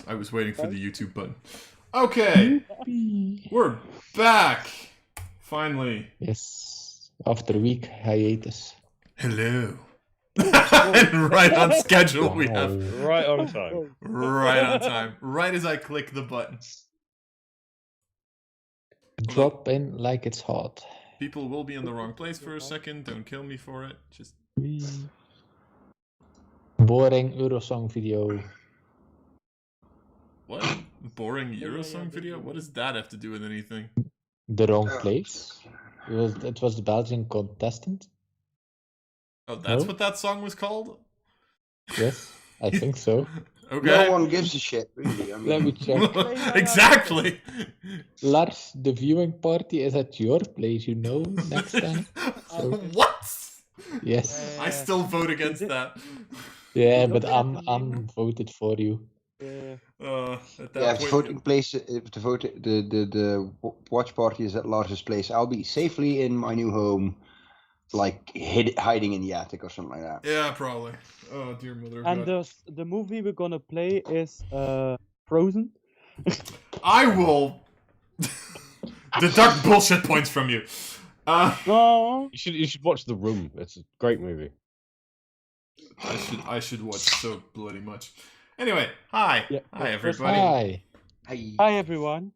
I was waiting for the YouTube button. Okay, we're back. Finally. Yes. After a week hiatus. Hello. And right on schedule we have. Right on time. Right on time. Right as I click the button. Drop in like it's hot. People will be in the wrong place for a second. Don't kill me for it. Just boring Eurosong video. what? Boring Eurosong video? What does that have to do with anything? The wrong place. It was the Belgian contestant. Oh, that's No? what that song was called? Yes, I think so. Okay. No one gives a shit, really. I mean, Let me check. Exactly. Lars, the viewing party is at your place, you know, next time. So, What? yes. I still vote against that. Yeah, but I'm voted for you. At that yeah, if the point, voting place, if the watch party is at Lars's place, I'll be safely in my new home, like hiding in the attic or something like that. Yeah, probably. Oh dear mother of And God. the movie we're gonna play is Frozen. I will deduct bullshit points from you. No. You should watch The Room. It's a great movie. I should watch so bloody much. Anyway, hi. Yeah, Hi first- everybody. Hi. Hi everyone.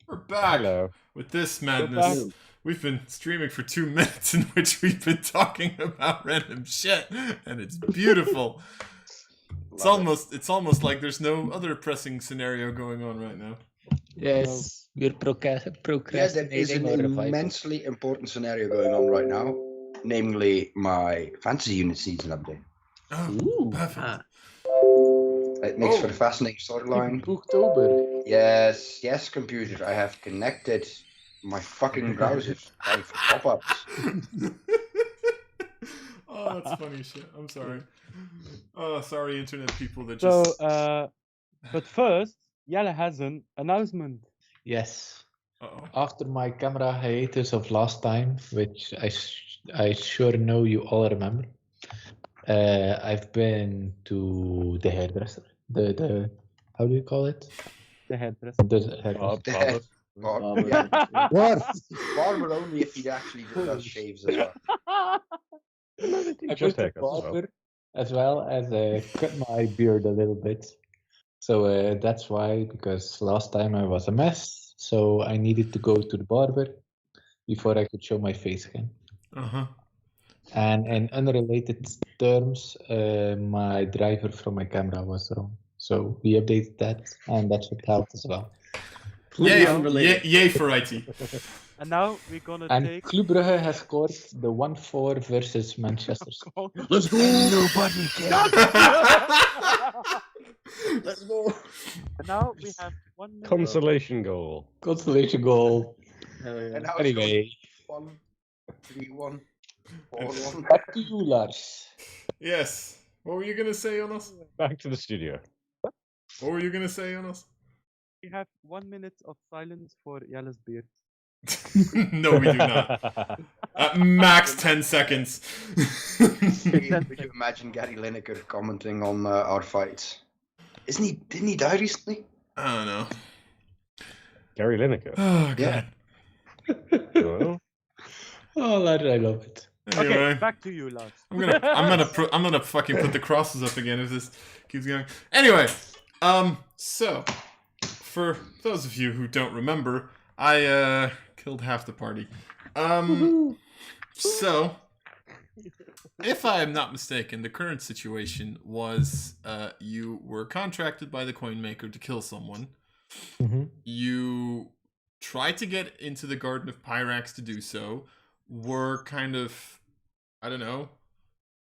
We're back Hello. with this madness. We've been streaming for 2 minutes in which we've been talking about random shit, and it's beautiful. It's almost like there's no other pressing scenario going on right now. Yes, we're Yeah, procrastinating. there is an our revival. immensely important scenario going on right now, namely my fantasy units needs an update. Oh, perfect. It makes Oh. for a fascinating storyline. October. Yes, computer. I have connected my fucking browser for pop-ups. Oh, that's funny shit. I'm sorry. Oh, sorry, internet people that So, just. but first, Jelle has an announcement. Yes. Uh-oh. After my camera hiatus of last time, which I sure know you all remember, I've been to the hairdresser. The how do you call it? The hairdresser. The hairdresser. Barber. Yeah, What? barber only if he actually does shaves as well. I Just put a haircuts as well. barber as well as cut my beard a little bit. So that's why, because last time I was a mess, so I needed to go to the barber before I could show my face again. Uh-huh. And in unrelated terms, my driver from my camera was wrong. So we updated that, and that should help as well. Yay for IT. And now we're gonna And take. Club Brugge has scored the 1-4 versus Manchester City. Let's go! Nobody cares. Let's go. And now we have 1 minute. Consolation goal. Consolation goal. And now Anyway, it's 1, 3, 1, 4, 1. back to you, Lars. Yes. What were you gonna say on us? Back to the studio. What were you gonna say on us? We have 1 minute of silence for Jelle's beard. No, we do not. Max 10 seconds. Could you imagine Gary Lineker commenting on our fights? Didn't he die recently? I don't know. Gary Lineker. Oh god. Yeah. Well, Oh, Lars, I love it. Anyway, Okay, back to you, Lars. I'm gonna fucking put the crosses up again if this keeps going. Anyway, so for those of you who don't remember, I killed half the party. So if I am not mistaken, the current situation was you were contracted by the coin maker to kill someone. Mm-hmm. You tried to get into the Garden of Pyrax to do so. Were kind of, I don't know,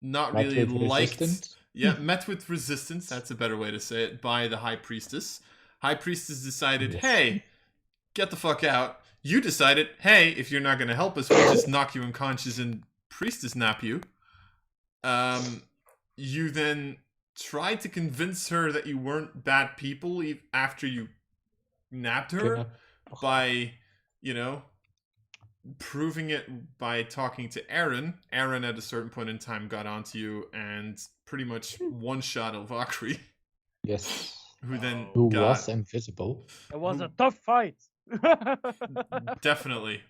not Met really with liked. resistance. Yeah, met with resistance, that's a better way to say it, by the High Priestess. High Priestess decided, Yes. hey, get the fuck out. You decided, hey, if you're not going to help us, we'll just knock you unconscious and Priestess nap you. You then tried to convince her that you weren't bad people after you napped her by, you know, proving it by talking to Aaron. Aaron at a certain point in time got onto you and pretty much one-shot Valkyrie. Yes. who then Who got was invisible. It was Who- a tough fight. definitely.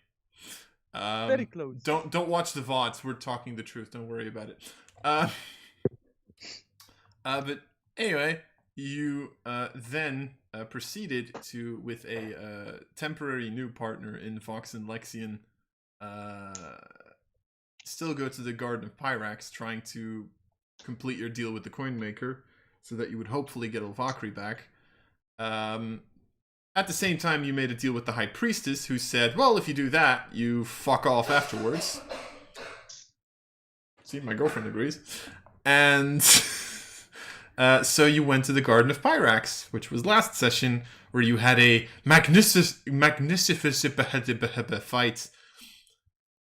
Very close. Don't watch the VODs. We're talking the truth. Don't worry about it. But anyway, you then proceeded to, with a temporary new partner in Vox and Lexion, still go to the Garden of Pyrax, trying to complete your deal with the coin maker, so that you would hopefully get Olvakri back. At the same time, you made a deal with the High Priestess, who said, well, if you do that, you fuck off afterwards. See, my girlfriend agrees. And so you went to the Garden of Pyrax, which was last session, where you had a magnificent fight.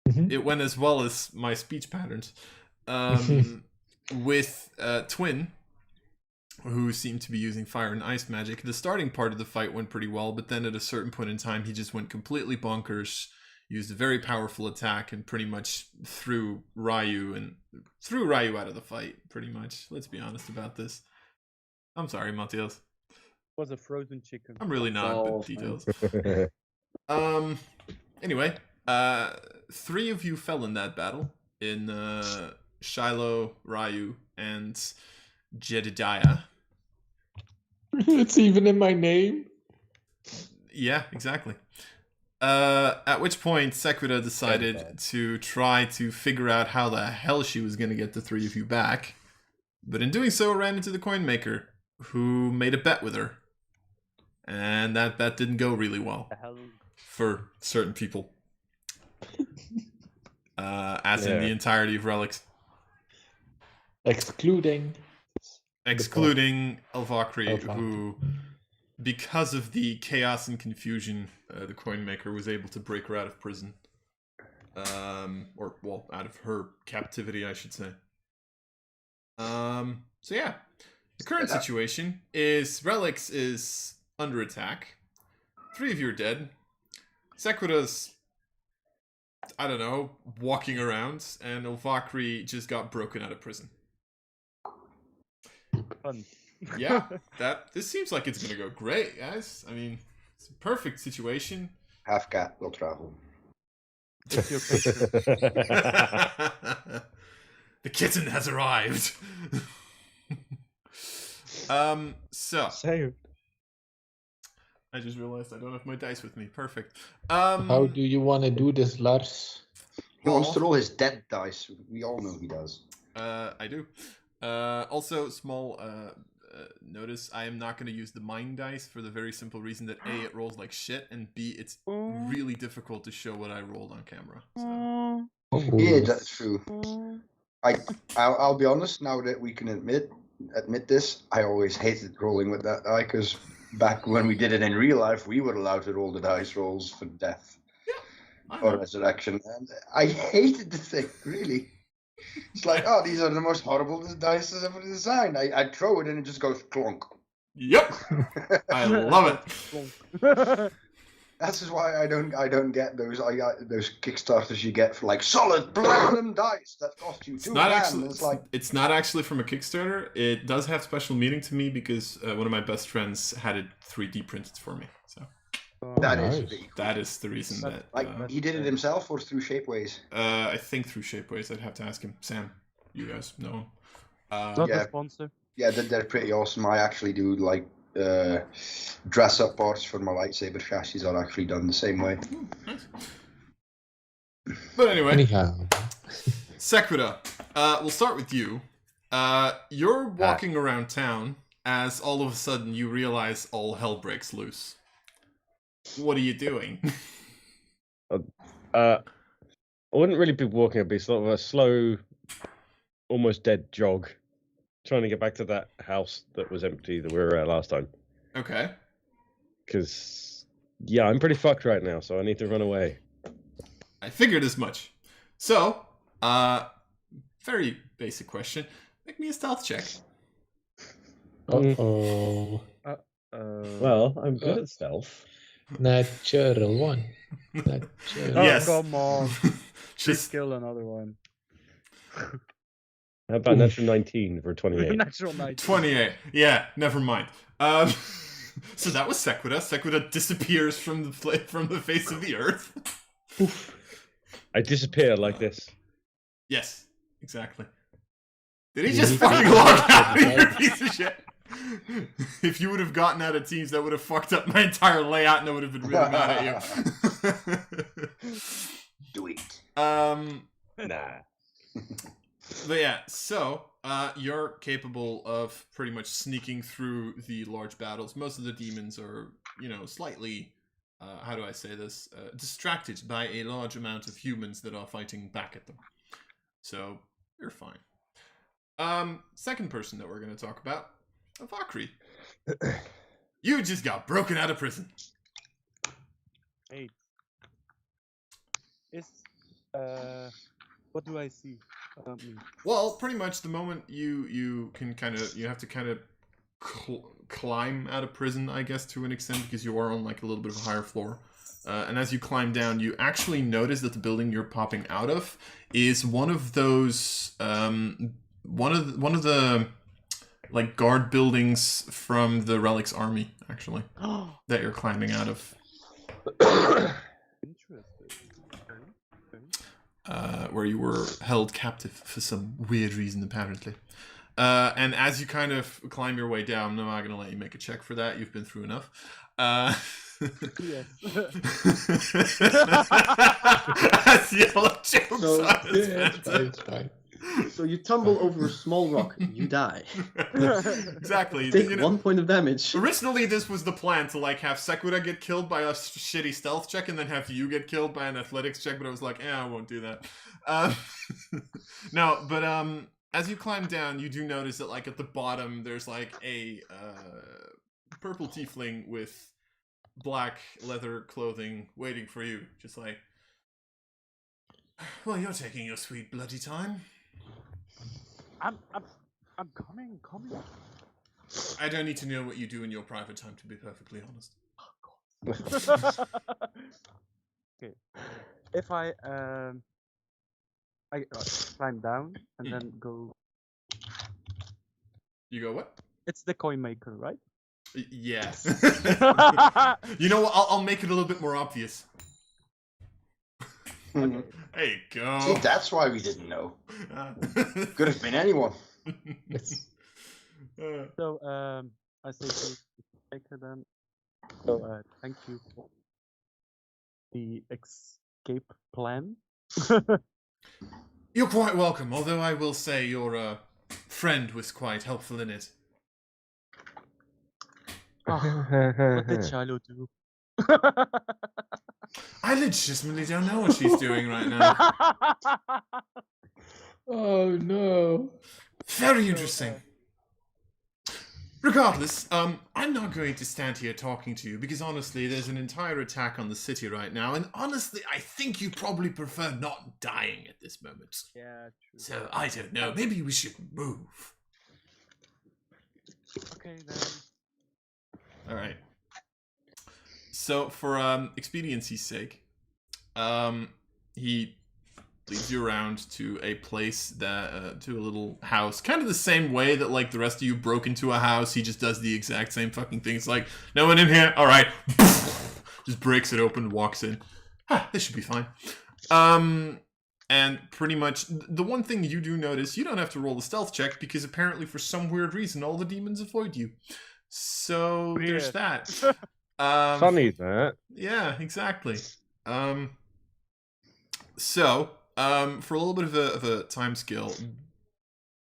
It went as well as my speech patterns. With Twin, who seemed to be using fire and ice magic. The starting part of the fight went pretty well, but then at a certain point in time, he just went completely bonkers, used a very powerful attack, and pretty much threw Ryu out of the fight, pretty much. Let's be honest about this. I'm sorry, Matthias. Was a frozen chicken. I'm really not, but details. Anyway, 3 of you fell in that battle, in Shiloh, Ryu, and Jedediah. It's even in my name. Yeah, exactly. At which point, Sequita decided to try to figure out how the hell she was going to get the 3 of you back. But in doing so, ran into the coin maker, who made a bet with her. And that bet didn't go really well for certain people. As in the entirety of Relix. Excluding Elvakri, who, because of the chaos and confusion, the coin maker was able to break her out of prison. Or, well, out of her captivity, I should say. So yeah, the current situation is Relix is under attack. 3 of you are dead. Sequita's, I don't know, walking around, and Elvakri just got broken out of prison. Fun. Yeah, this seems like it's gonna go great, guys. I mean, it's a perfect situation. Half cat will travel. It's your picture. The kitten has arrived. So Saved. I just realized I don't have my dice with me. Perfect. How do you want to do this, Lars? He wants to roll his dead dice. We all know he does. I do. Also, small notice, I am not going to use the mind dice for the very simple reason that A, it rolls like shit, and B, it's really difficult to show what I rolled on camera. So. Yeah, that's true. I'll be honest, now that we can admit this, I always hated rolling with that die, because back when we did it in real life, we were allowed to roll the dice rolls for death or resurrection, and I hated the thing, really. It's like, oh, these are the most horrible dice ever designed. I throw it and it just goes clonk. Yep, I love it. That's just why I don't get those. I got those Kickstarters you get for like solid platinum dice that cost you $2,000. It's not actually from a Kickstarter. It does have special meaning to me because one of my best friends had it 3D printed for me. So that nice. is really cool. that is the reason that. He did it himself or through Shapeways? I think through Shapeways. I'd have to ask him. Sam, you guys know him. Not a sponsor. Yeah, they're pretty awesome. I actually do like dress up parts for my lightsaber chassis are actually done the same way. Nice. But anyway, Anyhow, Sequita, we'll start with you. You're walking around town as all of a sudden you realize all hell breaks loose. What are you doing? I wouldn't really be walking, it'd be sort of a slow, almost dead jog, trying to get back to that house that was empty that we were at last time. Okay. Because, yeah, I'm pretty fucked right now, so I need to run away. I figured as much. So, very basic question. Make me a stealth check. uh-oh. Well, I'm good at stealth. Natural one. Natural. Yes. Come on. Just Kill another one. How about natural 19 for 28? Natural 19. 28. Yeah, never mind. So that was Sequita. Sequita disappears from the face of the earth. I disappear like this. Yes, exactly. Did he just fucking log out, you piece of shit? If you would have gotten out of teams, that would have fucked up my entire layout, and I would have been really mad at you. Do it. Nah. But yeah, so you're capable of pretty much sneaking through the large battles. Most of the demons are, slightly, how do I say this, distracted by a large amount of humans that are fighting back at them. So you're fine. Second person that we're going to talk about, Vakri. You just got broken out of prison. Hey. What do I see? Well, pretty much the moment you have to kind of climb out of prison, I guess, to an extent, because you are on like a little bit of a higher floor. And as you climb down, you actually notice that the building you're popping out of is one of those one of the like guard buildings from the Relix army, actually, that you're climbing out of. Interesting. Where you were held captive for some weird reason, apparently. And as you kind of climb your way down, I'm not going to let you make a check for that. You've been through enough. Yes. As Yellow jokes So, on his it's fine. So you tumble over a small rock, you die. Exactly. Take 1 point of damage. Originally, this was the plan to like have Sequita get killed by a shitty stealth check, and then have you get killed by an athletics check. But I was like, I won't do that. No, but as you climb down, you do notice that like at the bottom, there's like a purple tiefling with black leather clothing waiting for you, just like, well, you're taking your sweet bloody time. I'm coming. I don't need to know what you do in your private time, to be perfectly honest. Okay. If I climb down and then go. You go what? It's the coin maker, right? Yes. You know what? I'll make it a little bit more obvious. There you go. See, that's why we didn't know. Could have been anyone. So I say to maker then. So thank you for the escape plan. You're quite welcome, although I will say your friend was quite helpful in it. What did Shiloh do? I legitimately don't know what she's doing right now. Oh no. Very interesting. Regardless, I'm not going to stand here talking to you because honestly, there's an entire attack on the city right now, and honestly, I think you probably prefer not dying at this moment. Yeah, true. So, I don't know, maybe we should move. Okay then. Alright. So, for expediency's sake, he leads you around to a place that, to a little house. Kind of the same way that, like, the rest of you broke into a house. He just does the exact same fucking thing. It's like, no one in here? Alright. Just breaks it open, walks in. This should be fine. And pretty much, the one thing you do notice, you don't have to roll a stealth check, because apparently for some weird reason, all the demons avoid you. So, there's that. Funny that. Yeah, exactly. So, for a little bit of a time scale,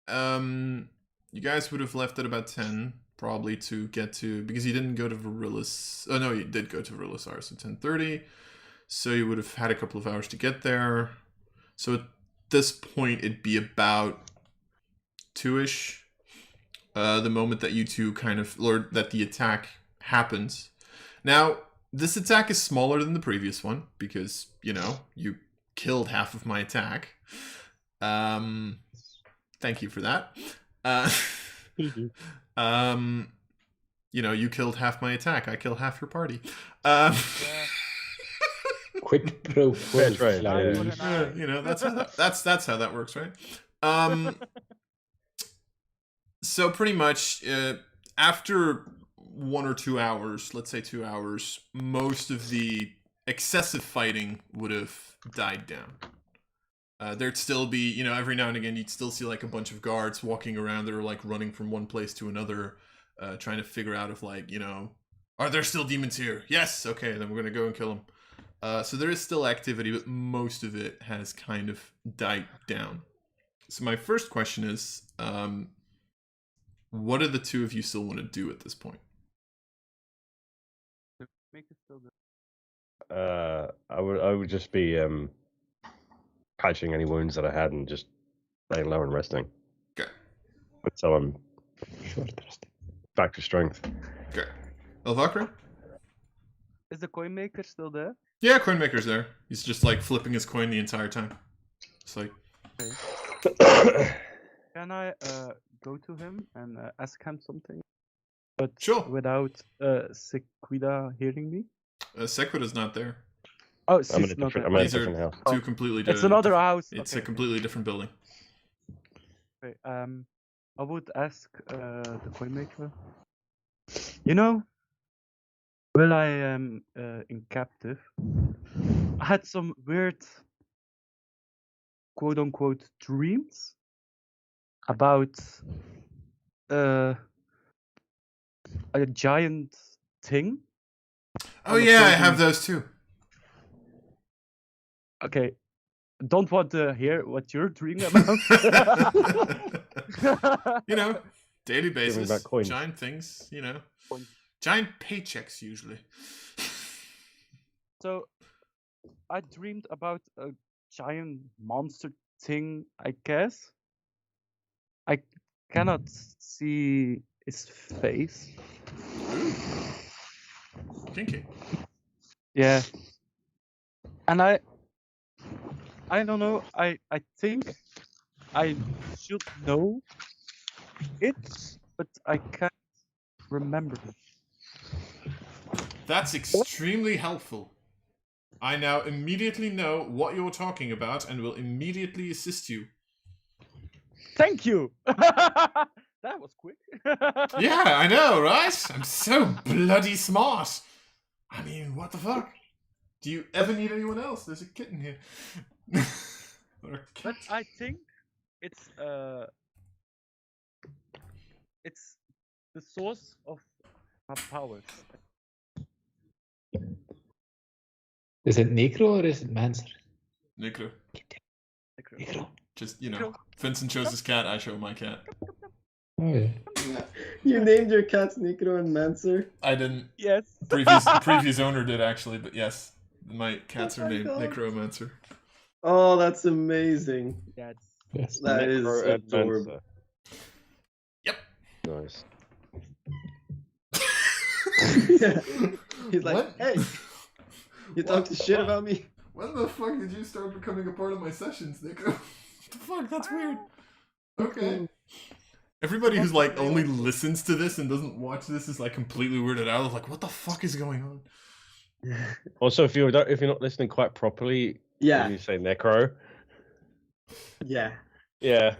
you guys would have left at about 10, probably, to get to, because you didn't go to Verilis. Oh no, you did go to Verilis, so 10:30. So you would have had a couple of hours to get there. So at this point, it'd be about 2-ish. The moment that you two kind of, or that the attack happens. Now, this attack is smaller than the previous one, because, you know, you killed half of my attack. Thank you for that. You know, you killed half my attack. I killed half your party. Quid pro quo. Right, You know, that's how that works, right? So pretty much, after 1 or 2 hours, let's say 2 hours, most of the excessive fighting would have died down. There'd still be, every now and again, you'd still see like a bunch of guards walking around that are like running from one place to another, trying to figure out if like, are there still demons here? Yes, okay, then we're gonna go and kill them. So there is still activity, but most of it has kind of died down. So my first question is, what do the two of you still want to do at this point? I would just be patching any wounds that I had and just laying low and resting. Okay. So I'm Short resting. back to strength. Okay. Elvakra? Is the coin maker still there? Yeah, Coinmaker's there. He's just like flipping his coin the entire time. It's like, Can I go to him and ask him something? But Sure. without Sequida hearing me? Sequida's not there. Oh, I'm in a she's not different, there. I'm in a These are different house. two completely It's different. another house. It's Okay, a completely different building. okay. I would ask the coin maker. While I am in captive, I had some weird, quote-unquote, dreams about a giant thing. Oh on the yeah, I frozen- have those too. Okay, don't want to hear what you're dreaming about. Daily basis, back coins. giant things, Coins. giant paychecks usually. So, I dreamed about a giant monster thing, I guess. I cannot see his face. Kinky. Yeah. And I don't know, I think I should know it, but I can't remember it. That's extremely helpful. I now immediately know what you're talking about and will immediately assist you. Thank you! That was quick. Yeah, I know, right? I'm so bloody smart. I mean, what the fuck? Do you ever need anyone else? There's a kitten here. Or a cat. But I think it's the source of my powers. Is it Necro or is it Mancer? Necro. Necro. Just, Vincent shows his cat, I show my cat. Oh yeah. Yeah. You named your cats Necro and Mancer. I didn't. Yes. Previous owner did actually, but yes. My cats Oh are my named God. Necromancer. Oh, that's amazing. That's Yes. That is Necro and adorable. Mancer. Yep. Nice. Yeah. He's like, What? hey, you talking shit about me? When the fuck did you start becoming a part of my sessions, Necro? What the fuck? That's weird. Okay. Everybody who's like only listens to this and doesn't watch this is like completely weirded out. Like, what the fuck is going on? Also, if you're not listening quite properly, Yeah, when you say necro, yeah. yeah,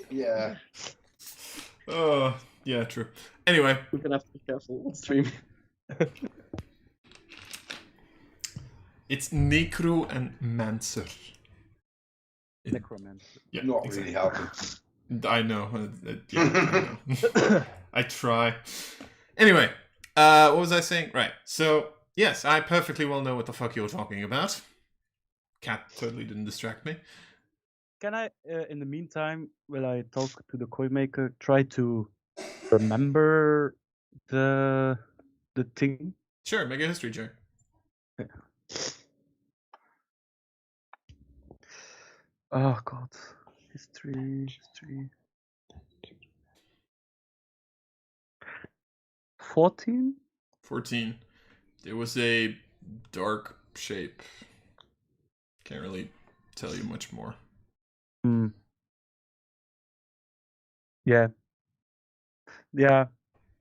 Yeah. Oh, yeah, true. Anyway, We're gonna have to be careful on stream. it's Necro and Mancer. necromancer. Yeah, Not exactly. really helping. I know. Yeah, I know. I try. Anyway, what was I saying? Right. So, yes, I perfectly well know what the fuck you're talking about. Cat totally didn't distract me. Can I, in the meantime, while I talk to the coin maker, try to remember the thing? Sure, make a history check. Oh god, history. 14? 14. It was a dark shape. Can't really tell you much more. Yeah.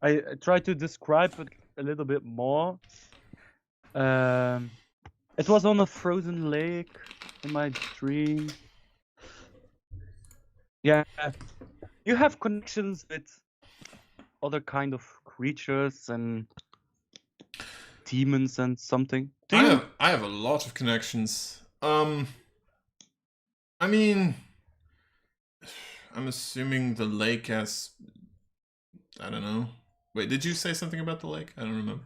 I try to describe it a little bit more. It was on a frozen lake in my dream. Yeah. You have connections with other kind of creatures and demons and something? I have a lot of connections. I mean, I'm assuming the lake has. I don't know. Wait, did you say something about the lake? I don't remember.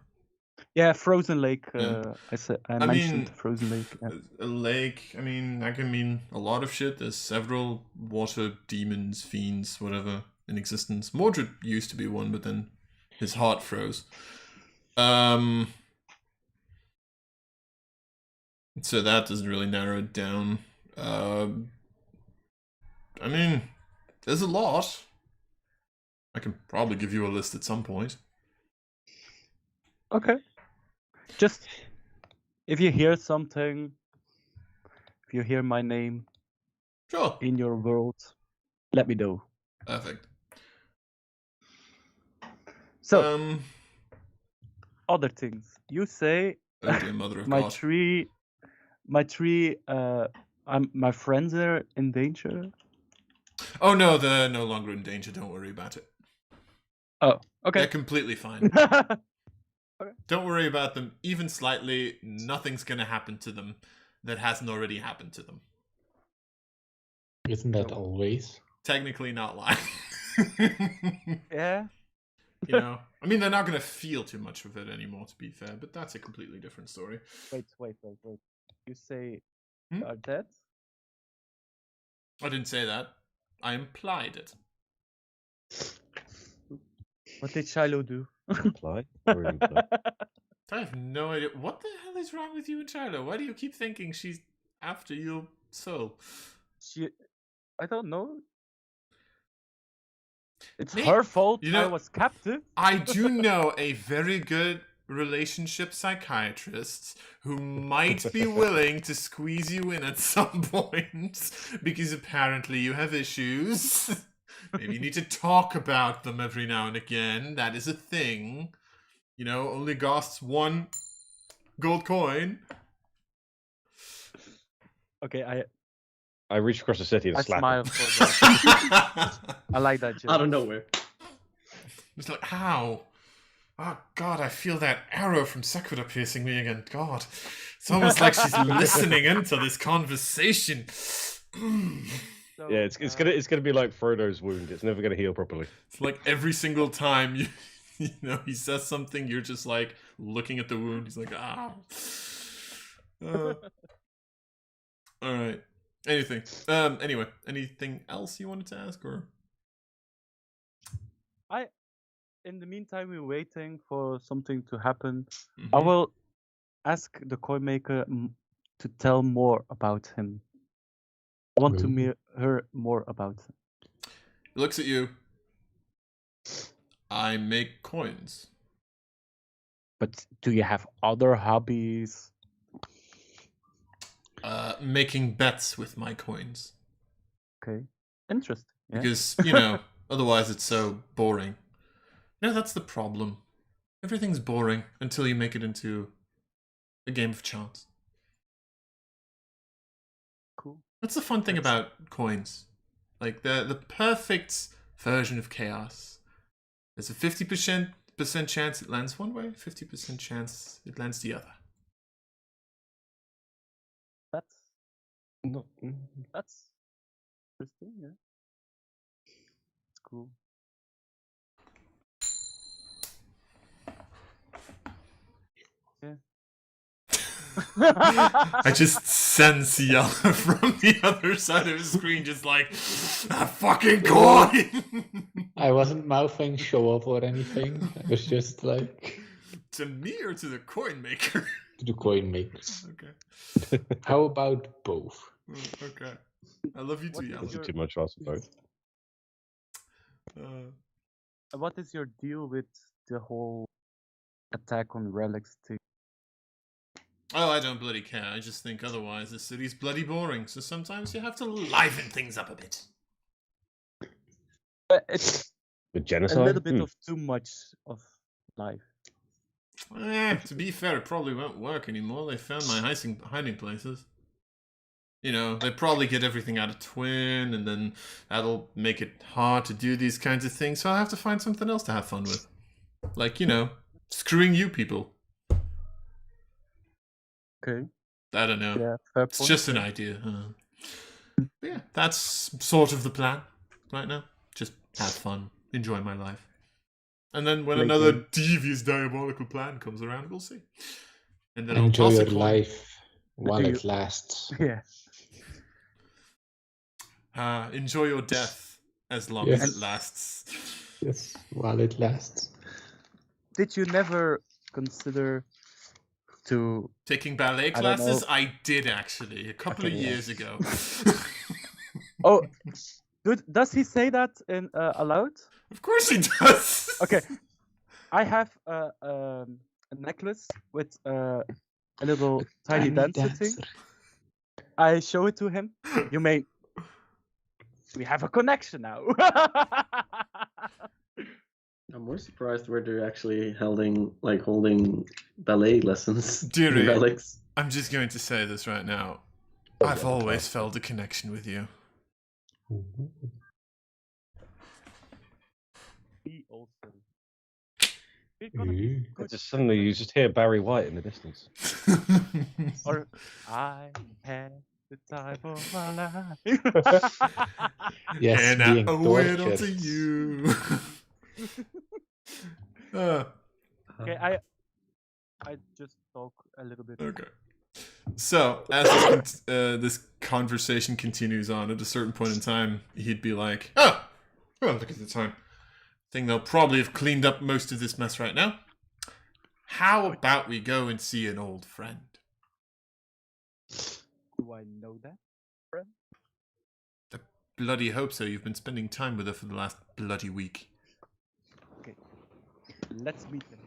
Yeah, Frozen Lake. Yeah. I I mentioned mean, Frozen Lake. Yeah. A lake. I mean, I can mean a lot of shit. There's several water demons, fiends, whatever in existence. Mordred used to be one, but then his heart froze. So that doesn't really narrow it down. I mean, there's a lot. I can probably give you a list at some point. Okay. Just if you hear something, if you hear my name Sure. in your world, let me know. Perfect. So, other things. You say Oh dear mother of my God. my friends are in danger. Oh no, they're no longer in danger. Don't worry about it. Oh, okay. They're completely fine. Okay. Don't worry about them, even slightly. Nothing's gonna happen to them that hasn't already happened to them. Isn't that always? Technically not lying. Yeah. You know, I mean, they're not gonna feel too much of it anymore, to be fair, but that's a completely different story. Wait. You say they are dead? I didn't say that. I implied it. What did Shiloh do? Imply or imply? I have no idea. What the hell is wrong with you and Shiloh? Why do you keep thinking she's after your soul? I don't know. It's Me- her fault. you know- I was captive. I do know a very good relationship psychiatrist who might be willing to squeeze you in at some point because apparently you have issues. Maybe you need to talk about them every now and again. That is a thing. You know, only costs 1 gold coin. Okay, I reach across the city and I slap smile him. for that. I like that joke. Out of nowhere. It's like, ow. Oh, God, I feel that arrow from Sequita piercing me again. God. It's almost like she's listening into this conversation. So, Yeah, it's gonna be like Frodo's wound. It's never gonna heal properly. It's like every single time you know, he says something, you're just like looking at the wound. He's like, ow. All right. Anything. Anyway, anything else you wanted to ask, or? in the meantime, we're waiting for something to happen. Mm-hmm. I will ask the coin maker to tell more about him. I want to hear more about him. He looks at you. I make coins. But do you have other hobbies? Making bets with my coins. Okay, interesting. Yeah. Because, you know, otherwise it's so boring. No, that's the problem. Everything's boring until you make it into a game of chance. Cool. That's the fun thing about coins. Like, the perfect version of chaos. There's a 50% chance it lands one way, 50% chance it lands the other. That's interesting. Yeah, it's cool. Yeah. I just sense Yella from the other side of the screen, just like, that fucking coin! I wasn't mouthing show off or anything. I was just like... To me or to the coin maker? To the coin makers. Okay. How about both? Okay. I love you too, Yella. Is it too much asked both? What is your deal with the whole attack on Relix thing? Oh, I don't bloody care. I just think otherwise the city's bloody boring, so sometimes you have to liven things up a bit. But it's With a genocide? little bit of too much of life. To be fair, it probably won't work anymore. They found my hiding places. You know, they probably get everything out of Twin, and then that'll make it hard to do these kinds of things, so I'll have to find something else to have fun with. Like, screwing you people. Okay. I don't know. Yeah, fair It's point. just an idea. But yeah, that's sort of the plan right now. Just have fun, enjoy my life. And then when Great another plan. devious, diabolical plan comes around, we'll see. And then I'll Enjoy toss your a coin. life But while do it lasts. Yeah. Enjoy your death as long Yes. as it lasts. Yes, while it lasts. Did you never consider to? Taking ballet I don't classes? know. I did actually, a couple of Okay, years ago. Oh, does he say that in aloud? Of course he does. Okay. I have a necklace with a little tiny dancer thing. I show it to him. You may. We have a connection now. I'm more surprised where they're actually holding ballet lessons. in Dearie. Relix. I'm just going to say this right now. I've always felt a connection with you. He also. Just suddenly you just hear Barry White in the distance. Or I had the time of my life. Yes, and I being owe it all to tortured. you. Okay, I just talk a little bit. Okay. So, as this conversation continues on, at a certain point in time, he'd be like, oh, look at the time. I think they'll probably have cleaned up most of this mess right now. How about we go and see an old friend? Do I know that, friend? I bloody hope so. You've been spending time with her for the last bloody week. Okay, let's meet him.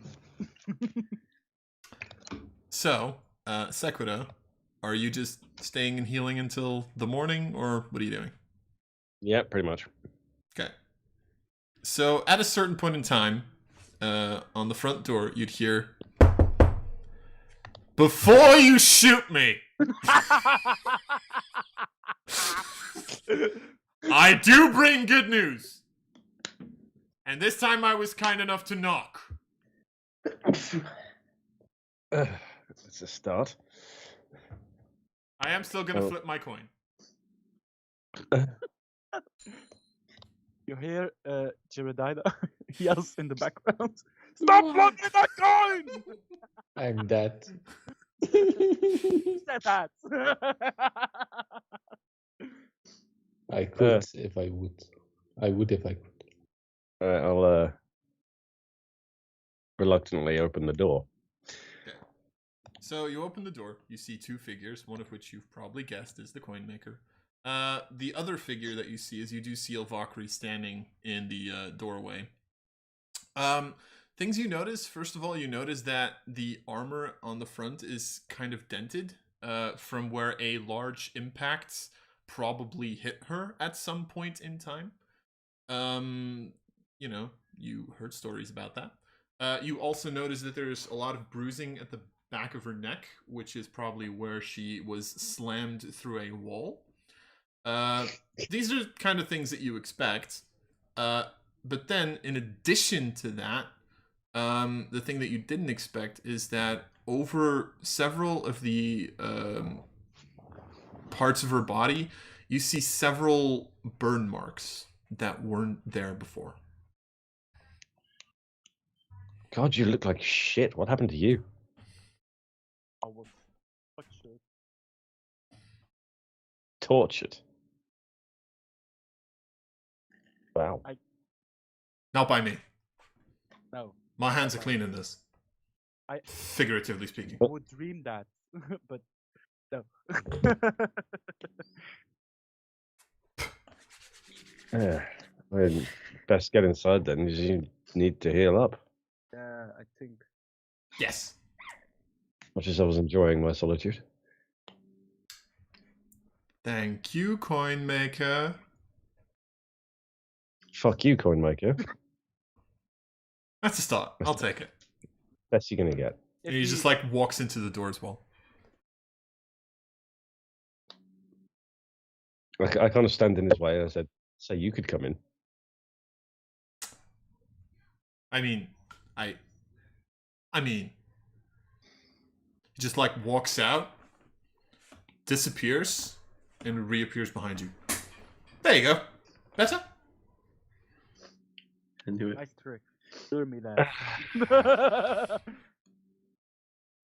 So, Sequido, are you just staying and healing until the morning, or what are you doing? Yeah, pretty much. Okay. So, at a certain point in time, on the front door, you'd hear, "Before you shoot me, I do bring good news. And this time I was kind enough to knock." It's a start. I am still gonna flip my coin. You hear Jeredida yells in the background. Stop blocking that coin! I'm dead. Who said that? I could if I would. I would if I could. I'll reluctantly open the door. Okay. So you open the door, you see two figures, one of which you've probably guessed is the coin maker. The other figure that you see is you do see Valkyrie standing in the doorway. Things you notice, first of all, you notice that the armor on the front is kind of dented from where a large impact probably hit her at some point in time. You heard stories about that. You also notice that there's a lot of bruising at the back of her neck, which is probably where she was slammed through a wall. These are kind of things that you expect. But then, in addition to that, the thing that you didn't expect is that over several of the parts of her body, you see several burn marks that weren't there before. God, you look like shit. What happened to you? I was tortured. Tortured. Wow. Not by me. No. My hands are clean in this. Figuratively speaking. I would dream that, but no. Yeah. Well, best get inside then, because you need to heal up. Yeah, I think. Yes. Much as I was enjoying my solitude. Thank you, coin maker. Fuck you, coin maker. That's a start. I'll take it. Best you're gonna get. And he just like walks into the door as well. I kind of stand in his way and I said, "So you could come in." I mean, I mean, he just like walks out, disappears, and reappears behind you. There you go. Better? I knew it. Nice trick. Lure me there.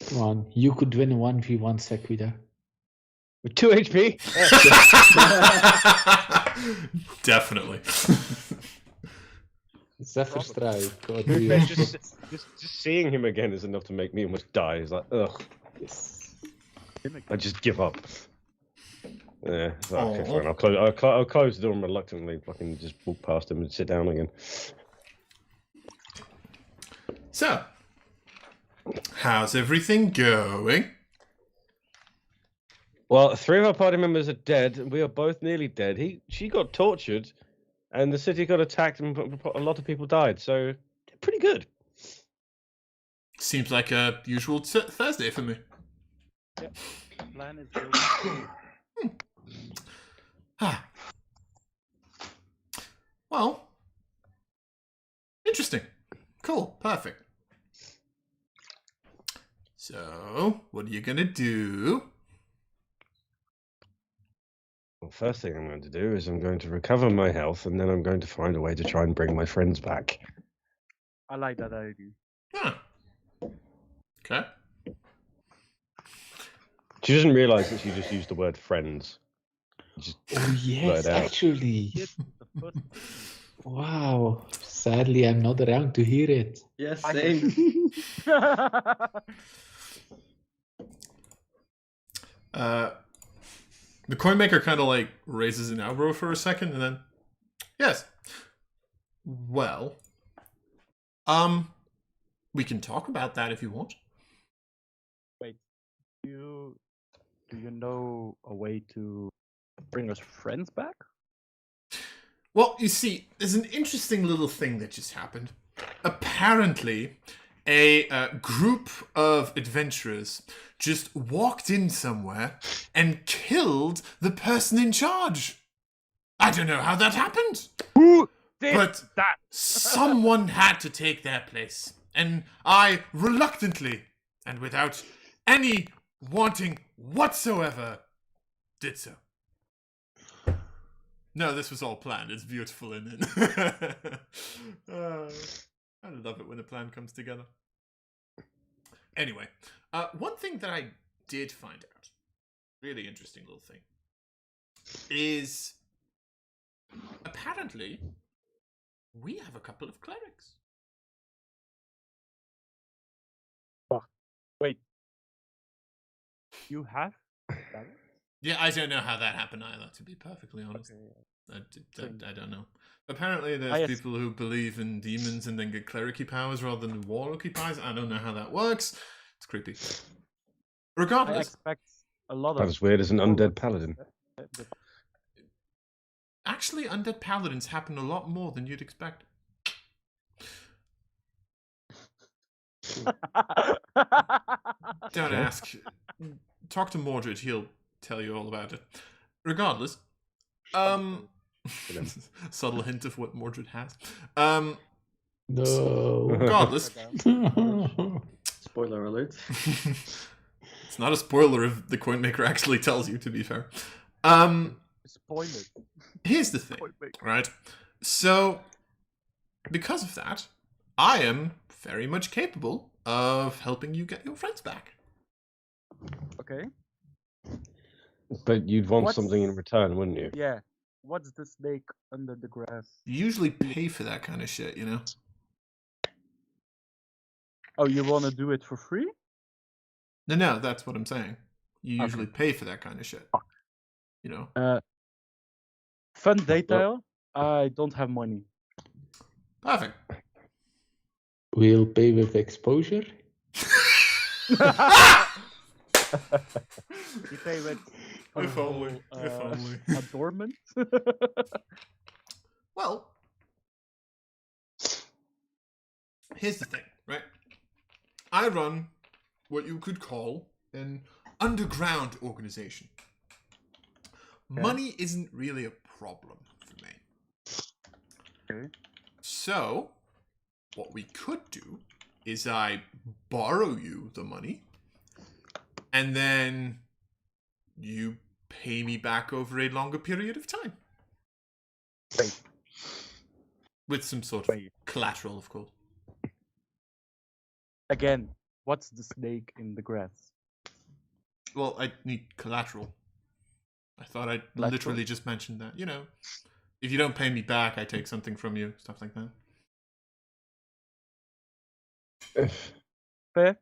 Come on, you could win a 1v1 Sequida. With 2 HP? Definitely. Zephyr Strike. Or To be do fair, you- just seeing him again is enough to make me almost die. It's like, ugh. Yes. I just give up. Yeah, it's like, okay, Aw. fine. I'll close the door reluctantly. Fucking just walk past him and sit down again. So, how's everything going? Well, 3 of our party members are dead, and we are both nearly dead. She got tortured, and the city got attacked, and a lot of people died. So, pretty good. Seems like a usual Thursday for me. Plan is going. Ah. Well, interesting. Cool. Perfect. So, what are you gonna do? Well, first thing I'm going to do is I'm going to recover my health, and then I'm going to find a way to try and bring my friends back. I like that idea. Huh. Okay. She doesn't realise that she just used the word friends. Just Oh yes, Right out. actually. It's the first. Wow. Sadly, I'm not around to hear it. Yes, same. The coin maker kind of like raises an eyebrow for a second and then, yes. Well, we can talk about that if you want. Do you know a way to bring us friends back? Well, you see, there's an interesting little thing that just happened. Apparently, a group of adventurers just walked in somewhere and killed the person in charge. I don't know how that happened. Who did But that? someone had to take their place, and I reluctantly, and without any wanting whatsoever, did so. No, this was all planned. It's beautiful, isn't it? I love it when a plan comes together. Anyway, one thing that I did find out, really interesting little thing, is apparently we have a couple of clerics. Wait. You have that? Yeah, I don't know how that happened either, to be perfectly honest. I don't know. Apparently there's people who believe in demons and then get clericy powers rather than warlocky powers. I don't know how that works. It's creepy. I Regardless, expect a lot of. About as weird as an undead paladin. actually undead paladins happen a lot more than you'd expect. Don't ask. Talk to Mordred, he'll tell you all about it. Regardless, subtle hint of what Mordred has. No. Regardless, Spoiler alert. it's not a spoiler if the coin maker actually tells you, to be fair. Spoilers. Here's the thing, right? So, because of that, I am very much capable of helping you get your friends back. Okay. But you'd want What's- something in return, wouldn't you? Yeah. What's the snake under the grass? You usually pay for that kind of shit, you know? Oh, you want to do it for free? No, that's what I'm saying. You Okay. usually pay for that kind of shit. Fuck. You know? Fun detail. I don't have money. Perfect. We'll pay with exposure. You pay with If only. If only. adornment. Well, here's the thing, right? I run what you could call an underground organization. Money isn't really a problem for me. Okay. So, what we could do is I borrow you the money, and then you pay me back over a longer period of time. Wait. With some sort of Wait. collateral, of course. Again, what's the snake in the grass? Well, I need collateral. I thought I Collateral? literally just mentioned that. You know, if you don't pay me back, I take something from you, stuff like that. Fair.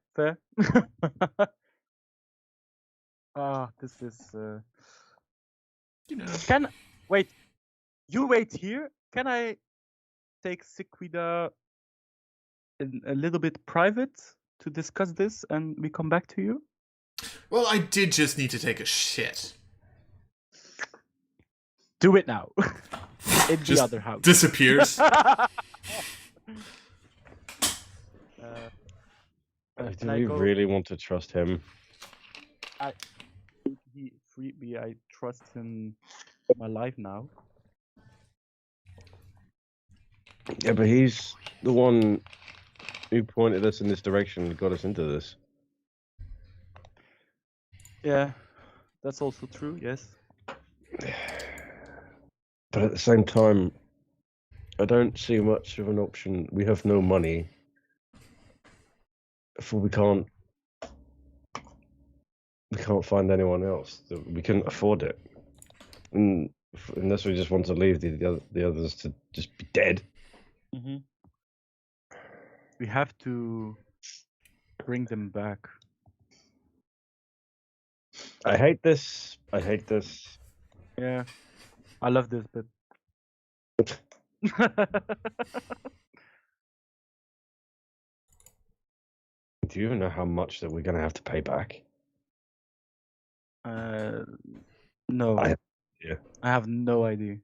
This is. You know. Wait. You wait here. Can I take Sequida a little bit private to discuss this, and we come back to you? Well, I did just need to take a shit. Do it now. In the Just other house. disappears. Do I we go- really want to trust him? He freed me. I trust him my life now. Yeah, but he's the one who pointed us in this direction and got us into this. Yeah, that's also true. Yes. But at the same time, I don't see much of an option. We have no money. For we can't find anyone else. We couldn't afford it. And unless we just want to leave the others to just be dead. Mm-hmm. We have to bring them back. I hate this. Yeah, I love this bit. Do you even know how much that we're going to have to pay back? No. I have no idea.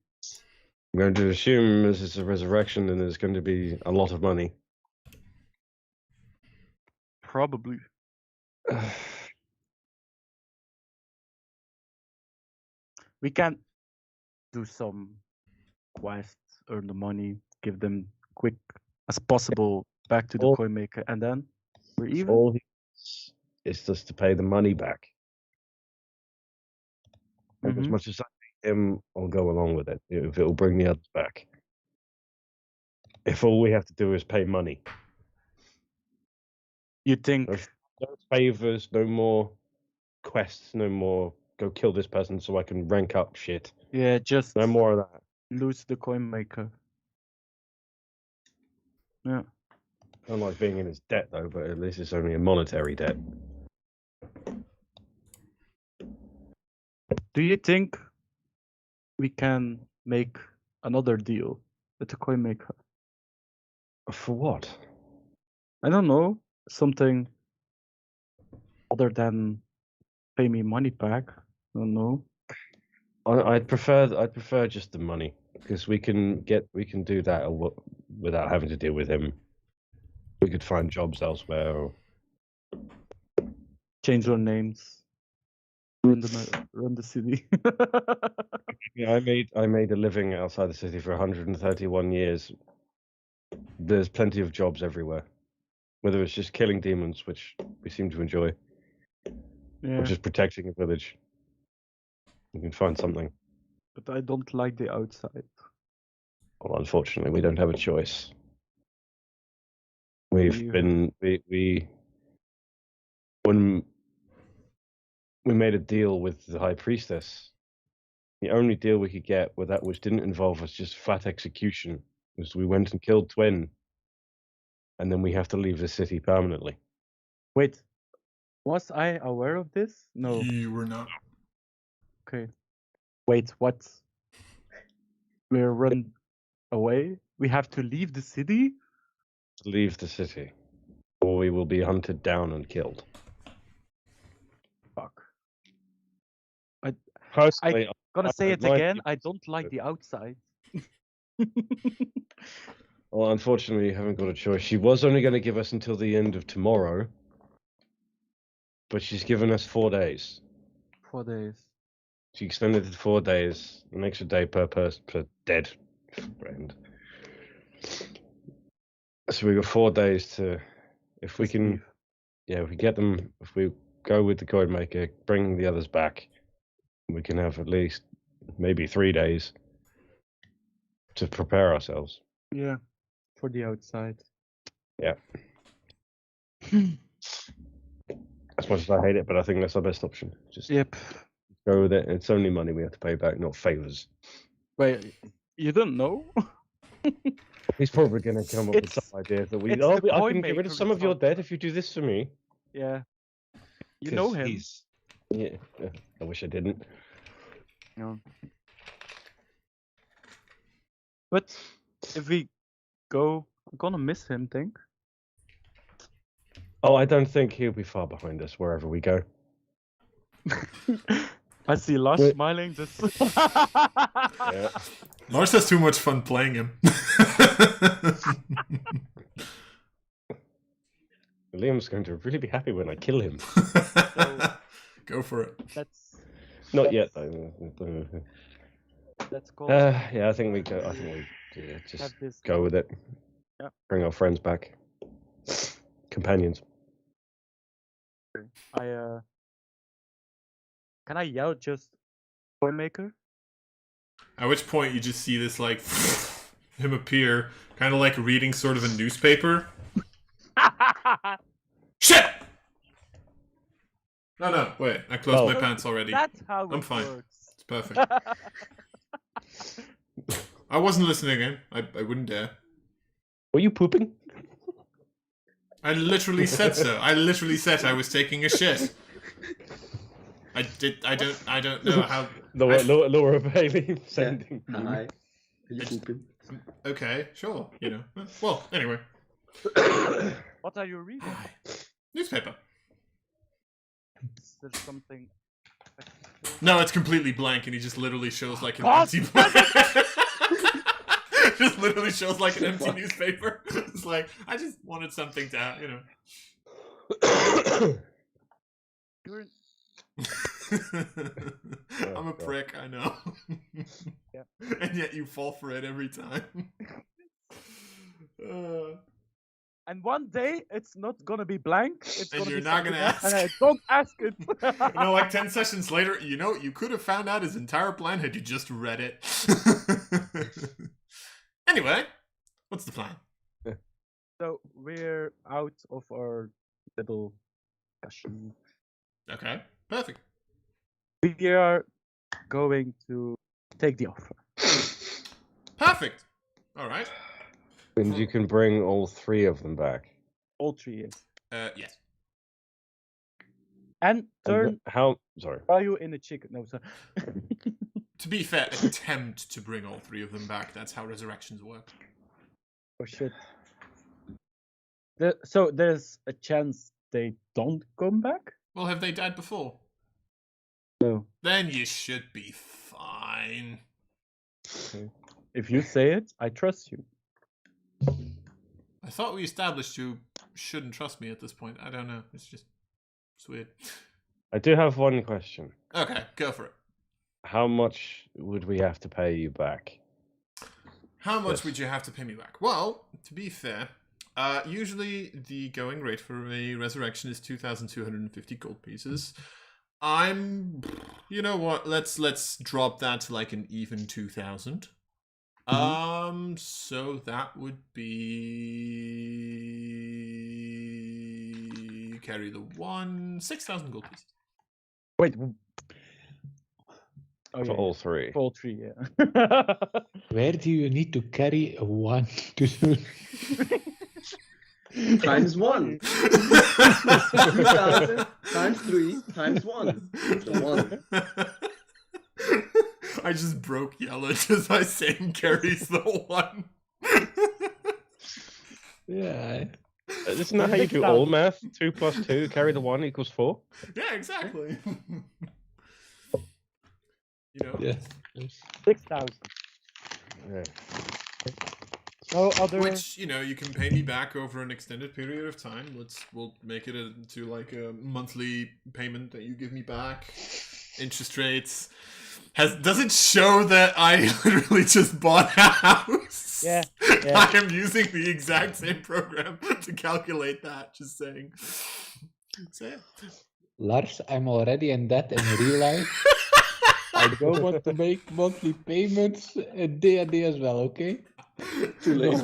I'm going to assume this is a resurrection and there's going to be a lot of money. Probably. We can do some quests, earn the money, give them quick as possible back to the All- coin maker, and then we're even. All he wants is just to pay the money back. And as Mhm. much as I hate him, I'll go along with it if it'll bring the others back. If all we have to do is pay money. You think? No favors, no more quests, no more go kill this person so I can rank up shit. Yeah, just No more of that. lose the coin maker. Yeah. I don't like being in his debt though, but at least it's only a monetary debt. Do you think we can make another deal with the coin maker? For what? I don't know, something other than pay me money back. I don't know. I'd prefer just the money because we can do that without having to deal with him. We could find jobs elsewhere. Or... Change our names. Run the city. Yeah, I made a living outside the city for 131 years. There's plenty of jobs everywhere. Whether it's just killing demons, which we seem to enjoy, Yeah, or just protecting a village. You can find something. but I don't like the outside. Well, unfortunately, we don't have a choice. We've You- been when we made a deal with the High Priestess. The only deal we could get with that, which didn't involve us just flat execution, was we went and killed Twin, and then we have to leave the city permanently. Wait, was I aware of this? No. You were not. Okay. Wait, what? We're run away? We have to leave the city? Leave the city, or we will be hunted down and killed. Fuck. Personally, Gonna I say don't it like again. it. I don't like the outside. well, unfortunately, you haven't got a choice. She was only going to give us until the end of tomorrow, but she's given us 4 days. 4 days. She extended it to 4 days, an extra day per person per dead friend. So we got 4 days to If we can, if we get them, if we go with the code maker, bring the others back, we can have at least maybe 3 days to prepare ourselves. Yeah, for the outside. Yeah. As much as I hate it, but I think that's our best option. Just Yep. go with it. It's only money we have to pay back, not favors. Wait, you don't know? He's probably going to come up with It's- some idea that we. it's Oh, the I coin can get rid maker of some of we your talked debt if you do this for me. Yeah. You know 'Cause him. he's- Yeah, I wish I didn't. No. But if we go, I'm gonna miss him, think. Oh, I don't think he'll be far behind us wherever we go. I see Lush Wait. smiling. This. Yeah. Lars has too much fun playing him. Liam's going to really be happy when I kill him. Go for it. That's Not yet, though. that's called. Yeah, I think we go. I think we just have this go with it. Yeah. Bring our friends back. Companions. Can I yell just toy maker? At which point you just see this, like, him appear, kind of like reading sort of a newspaper. Shit! No, wait. I closed my pants already. That's how it I'm fine. works. It's perfect. I wasn't listening in. I wouldn't dare. Were you pooping? I literally said so. I literally said I was taking a shit. I don't know how. Laura Bailey sending. Hi. You pooping? Okay, sure. You know. Well, anyway. What are you reading? Newspaper. Is there something? No, it's completely blank, and he just literally shows like an What? empty. Just literally shows like an empty newspaper. It's like I just wanted something to, you know. You're in- I'm a prick, I know. Yeah. And yet you fall for it every time. And one day it's not gonna be blank. It's And gonna you're be not something gonna else, and ask. I don't ask it. You know, like 10 sessions later, you know, you could have found out his entire plan had you just read it. Anyway, what's the plan? So we're out of our little discussion. Okay, perfect. We are going to take the offer. Perfect. All right. And you can bring all 3 of them back. All 3 years. Yes. And turn How? Sorry. value in a chicken. No, sorry. To be fair, attempt to bring all 3 of them back. That's how resurrections work. Oh shit. So there's a chance they don't come back? Well, have they died before? No. Then you should be fine. If you say it, I trust you. I thought we established you shouldn't trust me at this point. I don't know. It's weird. I do have one question. Okay, go for it. How much would we have to pay you back? How much Yes. would you have to pay me back? Well, to be fair, usually the going rate for a resurrection is 2,250 gold pieces. You know what? Let's drop that to like an even 2,000. So that would be carry the 6,000 gold pieces. Wait. Oh, For all 3. For all 3, yeah. Where do you need to carry a 1 to do? Times 1. 2,000 times 3 times 1. So 1. I just broke yellow just by saying carries the 1. Yeah. Isn't that how you do all math? 2 plus 2, carry the 1 equals 4? Yeah, exactly. You know, Yeah. 6,000. Yeah. No other. which, you know, you can pay me back over an extended period of time. We'll make it into like a monthly payment that you give me back. Interest rates. Does it show that I literally just bought a house? Yeah. Yeah. I am using the exact same program to calculate that. Just saying. So, yeah. Lars, I'm already in debt in real life. I don't want to make monthly payments in D&D as well, okay? Too late.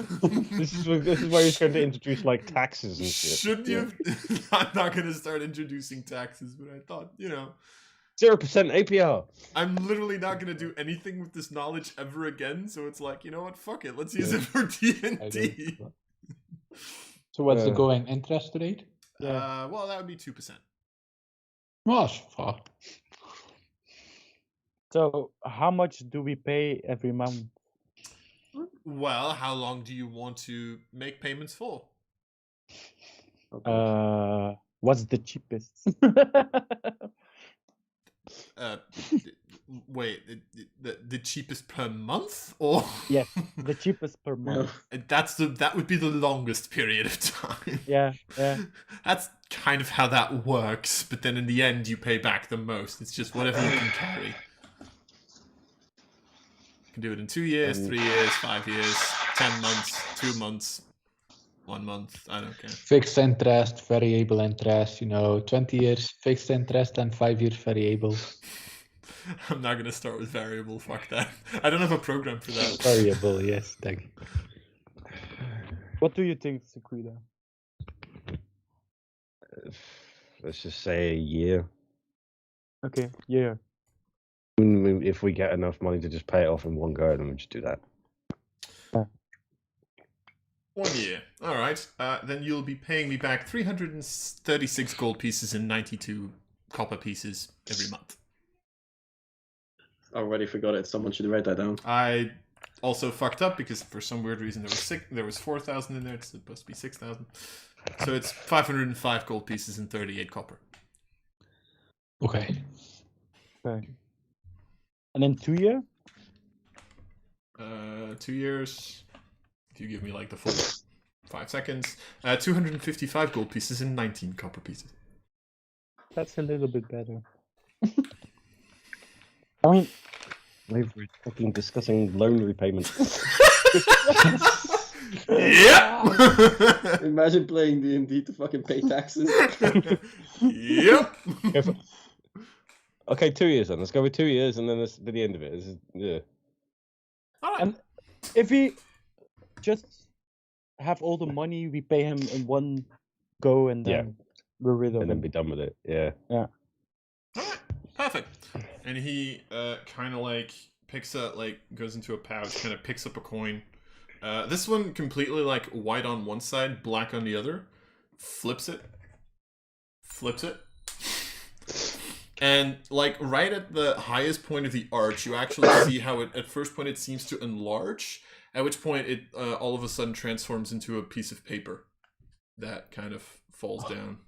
This is where he's going to introduce like taxes and shit. Should you? I'm not going to start introducing taxes, but I thought, 0% APR. I'm literally not going to do anything with this knowledge ever again. So it's like, you know what? Fuck it. Let's use it for D&D. So what's the going interest rate? Well, that would be 2%. Oh, fuck. So how much do we pay every month? Well, how long do you want to make payments for? What's the cheapest? Wait, the cheapest per month, or Yes, the cheapest per month. that would be the longest period of time. Yeah. That's kind of how that works, but then in the end you pay back the most. It's just whatever you can carry. You can do it in 2 years, 3 years, 5 years, 10 months, 2 months, 1 month. I don't care. Fixed interest, variable interest, 20 years fixed interest and 5 years variable. I'm not gonna start with variable. Fuck that. I don't have a program for that. Variable, yes, thank you. What do you think, Sequida? Let's just say a year. Okay, yeah. If we get enough money to just pay it off in one go, then we'll just do that. 1 year. All right. Then you'll be paying me back 336 gold pieces and 92 copper pieces every month. Already forgot it. Someone should write that down. I also fucked up because for some weird reason there was 4,000 in there. It's supposed to be 6,000. So it's 505 gold pieces and 38 copper. Okay. And in 2 years? 2 years. If you give me like the full 5 seconds. 255 gold pieces and 19 copper pieces. That's a little bit better. I mean, We're fucking discussing loan repayment. Yep. Imagine playing D&D to fucking pay taxes. Yep. Okay, 2 years then. Let's go with 2 years, and then this be the end of it. Yeah. and if we just have all the money, we pay him in one go, and then we're rid of And then him. be done with it. Yeah. Alright, perfect. And he kind of like picks up, like goes into a pouch, kind of picks up a coin. This one completely like white on one side, black on the other. Flips it. And like right at the highest point of the arch, you actually see how it at first point it seems to enlarge. At which point it all of a sudden transforms into a piece of paper that kind of falls down.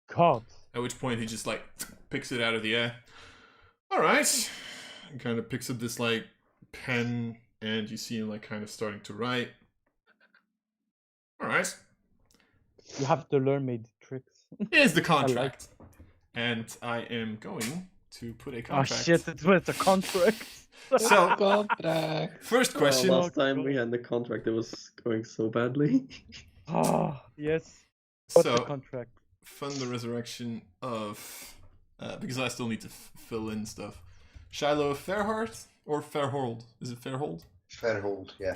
God. At which point he just like picks it out of the air. All right, and kind of picks up this like pen, and you see him like kind of starting to write. All right, You have to learn me the tricks. here's the contract, and I am going to put a Oh contract. shit, it was a contract. So Contract. first question. Last time we had the contract, it was going so badly. Ah, yes. What's the So contract? fund the resurrection of because I still need to fill in stuff. Shiloh Fairheart or Fairhold? Is it Fairhold? Fairhold, yeah.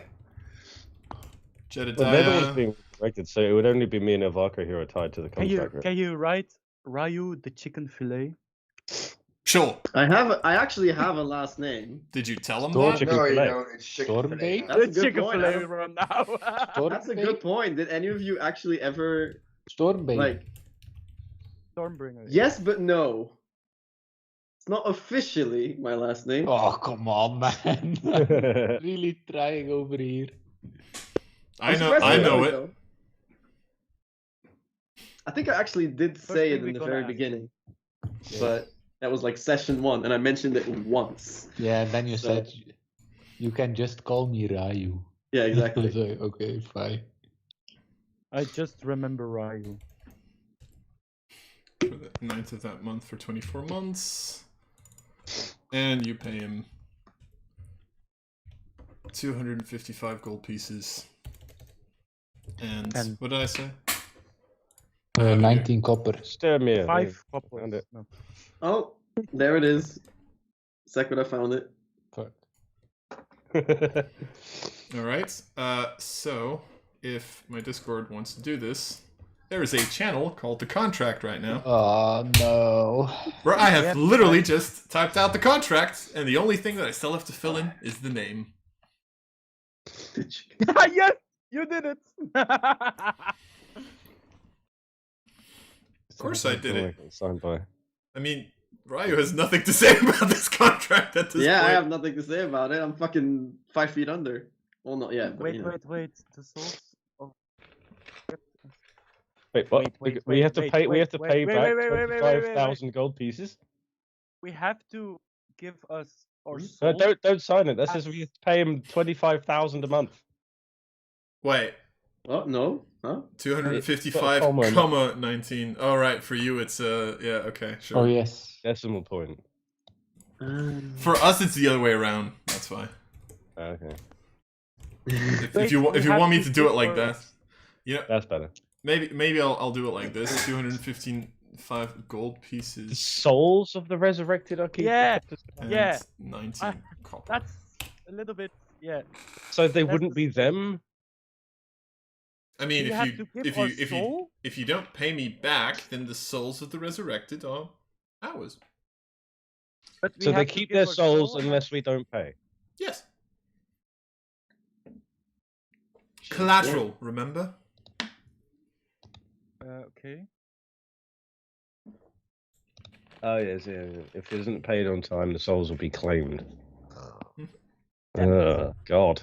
Jedediah. Well, they're the ones being resurrected, so it would only be me and Avaka who are tied to the contract. Can you write Ryu the chicken fillet? Sure. I actually have a last name. Did you tell him Storm that? Chicken No, you fillet. don't. It's chicken Storm fillet. bait? That's a The good chicken point. fillet run now. That's a good point. Did any of you actually ever Stormbane. like? Stormbringer. Yes, but no. It's not officially my last name. Oh, come on, man. Really trying over here. I I'm know stressing out, it. though. I think I actually did First say thing it we in the gotta very ask. beginning, Yeah. but that was like session 1, and I mentioned it once. Yeah, and then you So- said you can just call me Ryu. Yeah, I exactly. was like, okay, fine. I just remember Ryu. For the 9th of that month for 24 months. And you pay him 255 gold pieces And what did I say? 19 copper. Stare me. 5 Found coppers. it. No. Oh, there it is. Second, I found it. Fuck. All right. So if my Discord wants to do this, there is a channel called The Contract right now, Oh no. where I have Yep. literally just typed out the contract, and the only thing that I still have to fill in is the name. Yes, you did it. Of course I did it. Signed by. I mean, Ryu has nothing to say about this contract at this Yeah, point. I have nothing to say about it. I'm fucking 5 feet under. Well, not yet. But, wait, you know. wait. The souls. Oh. Wait, what? We have to pay. We have to pay back 25,000 gold pieces. We have to give us our No, souls. don't sign it. That says we have to pay him 25,000 a month. Wait, Oh, no? Huh? 255, comma. comma 19. All right, for you it's yeah, okay, sure. Oh yes. Decimal point. For us it's the other way around. That's fine. Okay, If you want me to do it like that, you know, that's better. maybe I'll do it like this. 215 gold The pieces souls of the resurrected are keeping. Yeah. and Yeah. 19 copper. That's a little bit, yeah. So they That's wouldn't the be them. I mean, You have to give our soul? if you don't pay me back, then the souls of the resurrected are ours. But we So they have to keep give their our souls soul unless we don't pay. Yes. Collateral, remember? Okay. Oh yes, yeah. If it isn't paid on time, the souls will be claimed. God.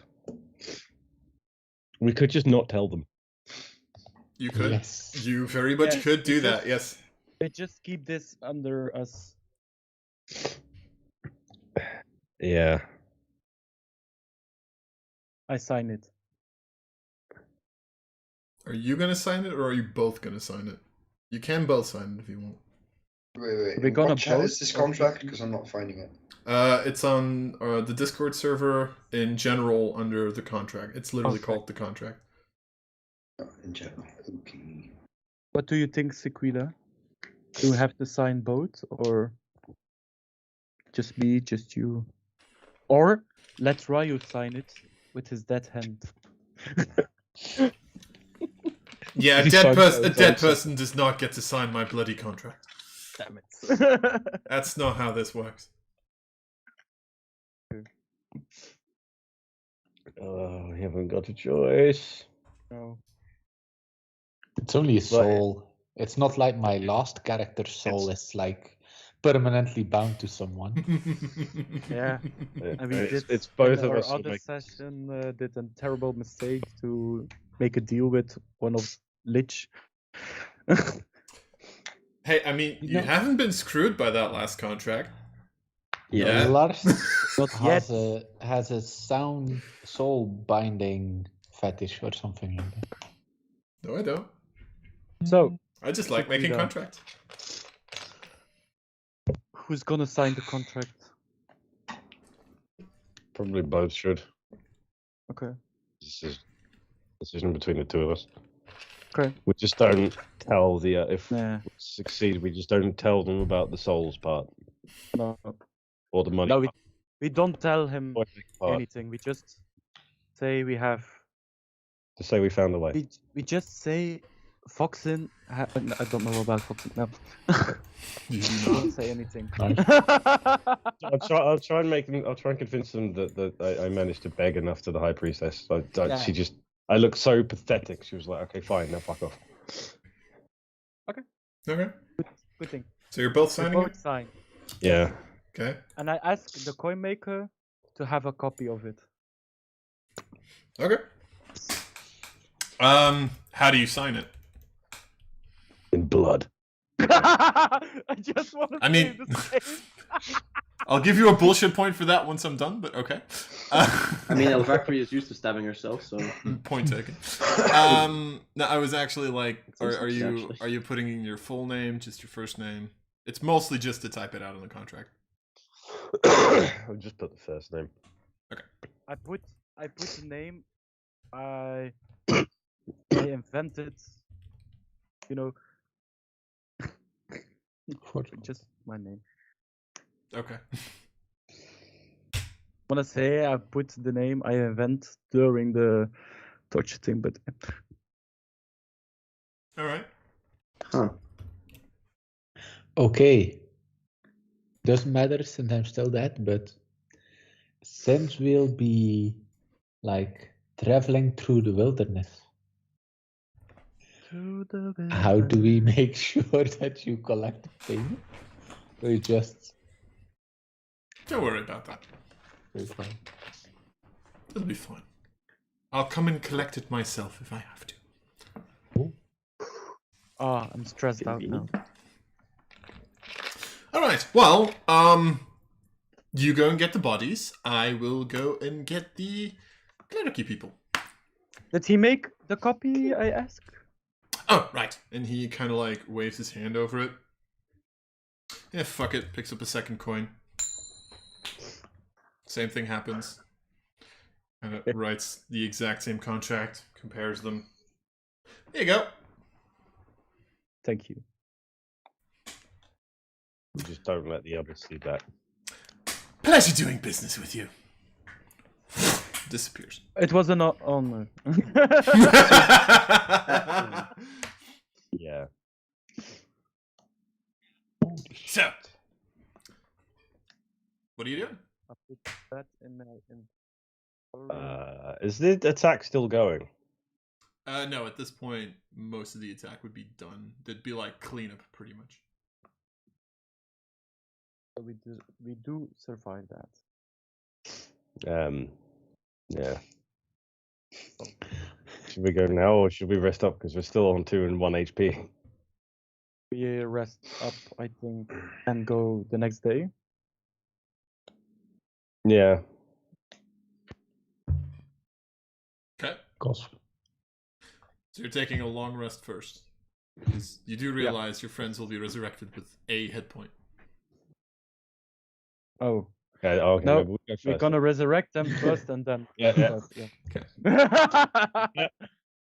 We could just not tell them. You could. Yes. You very much Yeah, could do because- that, yes. They just keep this under us. Yeah. I sign it. Are you gonna sign it, or are you both gonna sign it? You can both sign it if you want. Wait. We're gonna What chat vote is this or contract? just- Because I'm not finding it. It's on the Discord server in general under the contract. It's literally Okay. called the contract. Oh, in general. Okay. What do you think, Sequila? Do we have to sign both, or just me, just you? Or let Ryu sign it with his dead hand. Yeah, He signs a those dead also. person does not get to sign my bloody contract. Damn it. That's not how this works. Oh, we haven't got a choice. No. It's only a But- soul. It's not like my last character's soul is like permanently bound to someone. Yeah. And we It's, did it's both in of our us. will other make- session did a terrible mistake to make a deal with one of Lich. Hey, I mean, you know- haven't been screwed by that last contract. Yeah. Yeah. Lars Not yet. has a sound soul binding fetish or something like that. No, I don't. So, I just like making Sequila. contracts. who's gonna sign the contract? Probably both should. Okay. This is a decision between the two of us. Okay. We just don't tell the if Nah. we succeed. We just don't tell them about the souls part No. or the money. No, we don't tell him part. anything. We just say we have. To say we found a way. We just say Foxin. I don't know about Foxin. No. You do Don't not. say anything. I'll try and make them. I'll try and convince them that I managed to beg enough to the high priestess. She just. I look so pathetic. She was like, "Okay, fine, now fuck off." Okay. Good thing. So you're both We signing both it? sign. Yeah. Okay. And I asked the coin maker to have a copy of it. Okay. How do you sign it? In blood. I just want to I say mean- the same. I'll give you a bullshit point for that once I'm done, but okay. I mean, El Valkyrie is used to stabbing herself, so. Point taken. No, I was actually like, Seems are you actually. putting in your full name, just your first name? It's mostly just to type it out on the contract. I'll just put the first name. I put the name. I I invented, you know, just my name. Okay. Wanna say I put the name I invent during the torture thing, but All right. Huh. Okay. Doesn't matter since I'm still dead, but since we'll be like traveling through the wilderness, how do we make sure that you collect the payment? Or you just Don't worry about that. It'll be fine. I'll come and collect it myself if I have to. I'm stressed out now. All right. Well, you go and get the bodies. I will go and get the clericy people. Did he make the copy I asked? Oh, right. And he kind of like waves his hand over it. Yeah, fuck it. Picks up a second coin. Same thing happens. And it writes the exact same contract, compares them. There you go. Thank you. We just don't let the others see that. Pleasure doing business with you. Disappears. It was an honor. Yeah. So, what are you doing? I put that in Is the attack still going? No, at this point, most of the attack would be done. There'd be like cleanup, pretty much. we do survive that. Yeah. Should we go now or should we rest up because we're still on 2 and 1 HP? We rest up, I think, and go the next day. Yeah. Okay. Gosh. So you're taking a long rest first. Because you do realize your friends will be resurrected with a hit point. Oh. Okay, okay, No, maybe we'll go we're first. gonna resurrect them first and then. Yeah. Okay.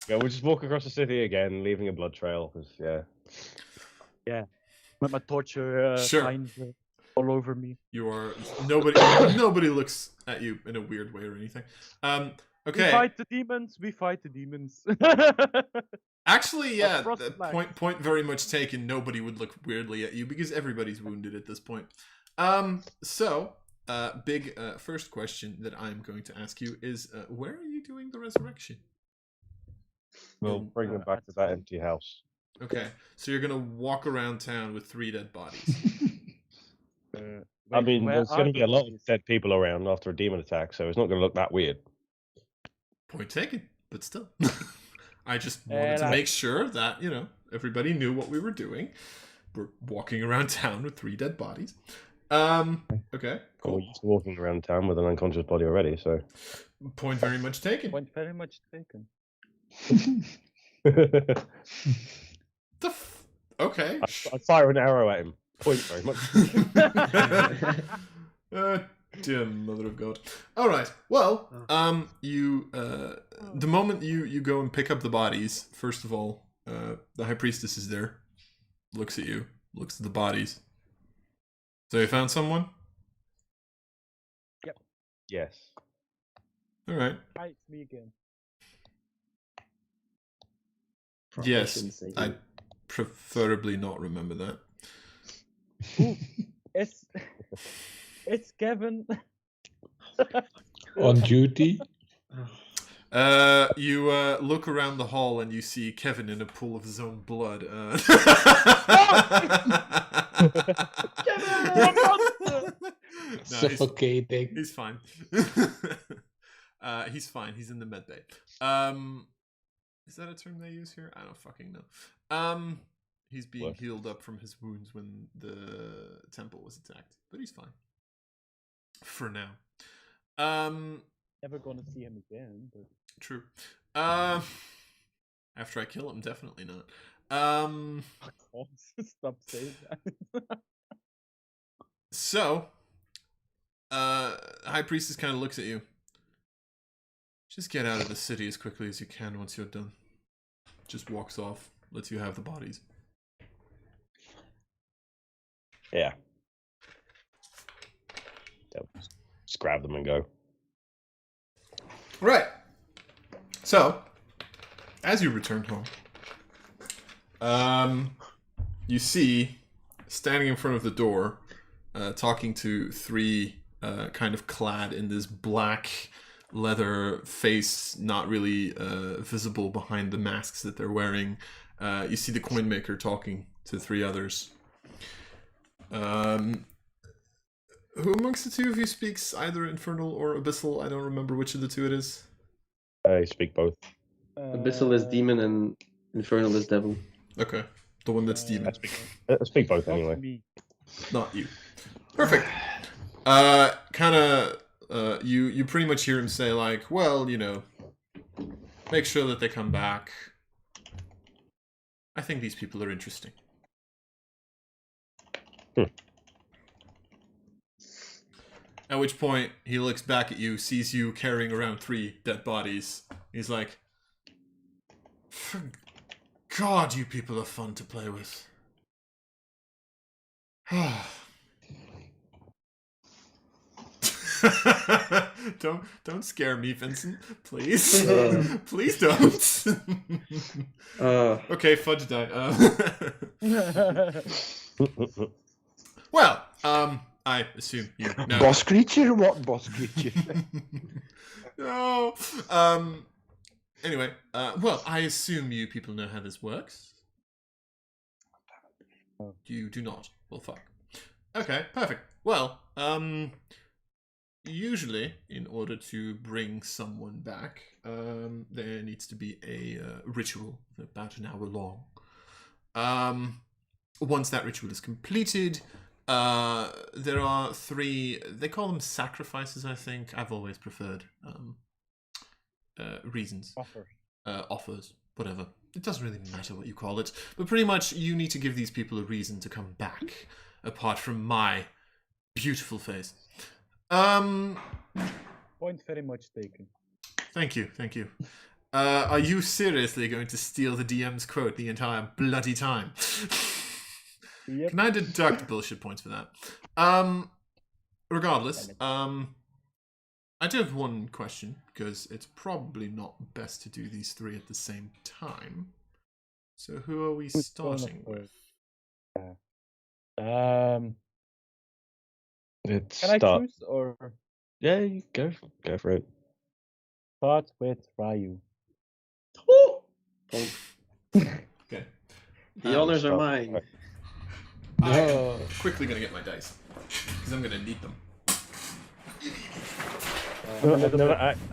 Yeah, we'll just walk across the city again, leaving a blood trail. Cause, Yeah. With my torture Sure. signs all over me. You are nobody looks at you in a weird way or anything. We Okay. fight the demons. We fight the demons. Actually, yeah, Across the the flag. point very much taken. Nobody would look weirdly at you because everybody's wounded at this point. So, big first question that I'm going to ask you is, where are you doing the resurrection? we'll bring them back to that empty house. Okay, so you're gonna walk around town with 3 dead bodies. I mean, where there's are going to the be a lot of bodies? dead people around after a demon attack, so it's not going to look that weird. Point taken, but still. I just wanted to make sure that, everybody knew what we were doing. We're walking around town with 3 dead bodies. Okay, cool. We're used to walking around town with an unconscious body already, so. Point very much taken. Point very much taken. Okay. I fire an arrow at him. Point very much. Dear mother of God. All right. Well, you the moment you go and pick up the bodies, first of all, the high priestess is there, looks at you, looks at the bodies. So you found someone? Yep. Yes. All right. Hi, it's me again. Yes, I preferably not remember that. Ooh, it's Kevin. On duty. You look around the hall and you see Kevin in a pool of his own blood. Suffocating. He's fine. He's fine. He's in the med bay. Is that a term they use here? I don't fucking know. He's being healed up from his wounds when the temple was attacked, but he's fine for now. Never gonna see him again, but True. After I kill him, definitely not. Stop saying that. So, High Priestess kind of looks at you. Just get out of the city as quickly as you can once you're done. just walks off, lets you have the bodies. Yeah. Just grab them and go. Right. So, as you return home, you see, standing in front of the door, talking to three kind of clad in this black leather face, not really visible behind the masks that they're wearing. You see the coin maker talking to three others. Who amongst the two of you speaks either Infernal or Abyssal? I don't remember which of the two it is. I speak both. Abyssal is demon and Infernal is devil. Okay. The one that's demon. I speak both anyway. Me. Not you. Perfect. You pretty much hear him say, like, well, you know, make sure that they come back. I think these people are interesting. At which point, he looks back at you, sees you carrying around 3 dead bodies. He's like, for God, you people are fun to play with. Don't scare me, Vincent. Please. Please don't. Okay, fudge die. Well, I assume you know. Boss creature? What boss creature? No. Anyway, well, I assume you people know how this works. You do not. Well, fuck. Okay, perfect. Well, usually, in order to bring someone back, there needs to be a ritual about an hour long. Once that ritual is completed, there are 3, they call them sacrifices, I think. I've always preferred reasons. Offers, whatever. It doesn't really matter what you call it. But pretty much, you need to give these people a reason to come back, apart from my beautiful face. Point very much taken. Thank you, thank you. Are you seriously going to steal the DM's quote the entire bloody time? Yep. Can I deduct bullshit points for that? Regardless, I do have one question, because it's probably not best to do these 3 at the same time. So who are we starting with? It's Can I choose or Yeah, you go for it. start with Ryu? Okay. The honors are mine. I'm quickly going to get my dice, because I'm going to need them.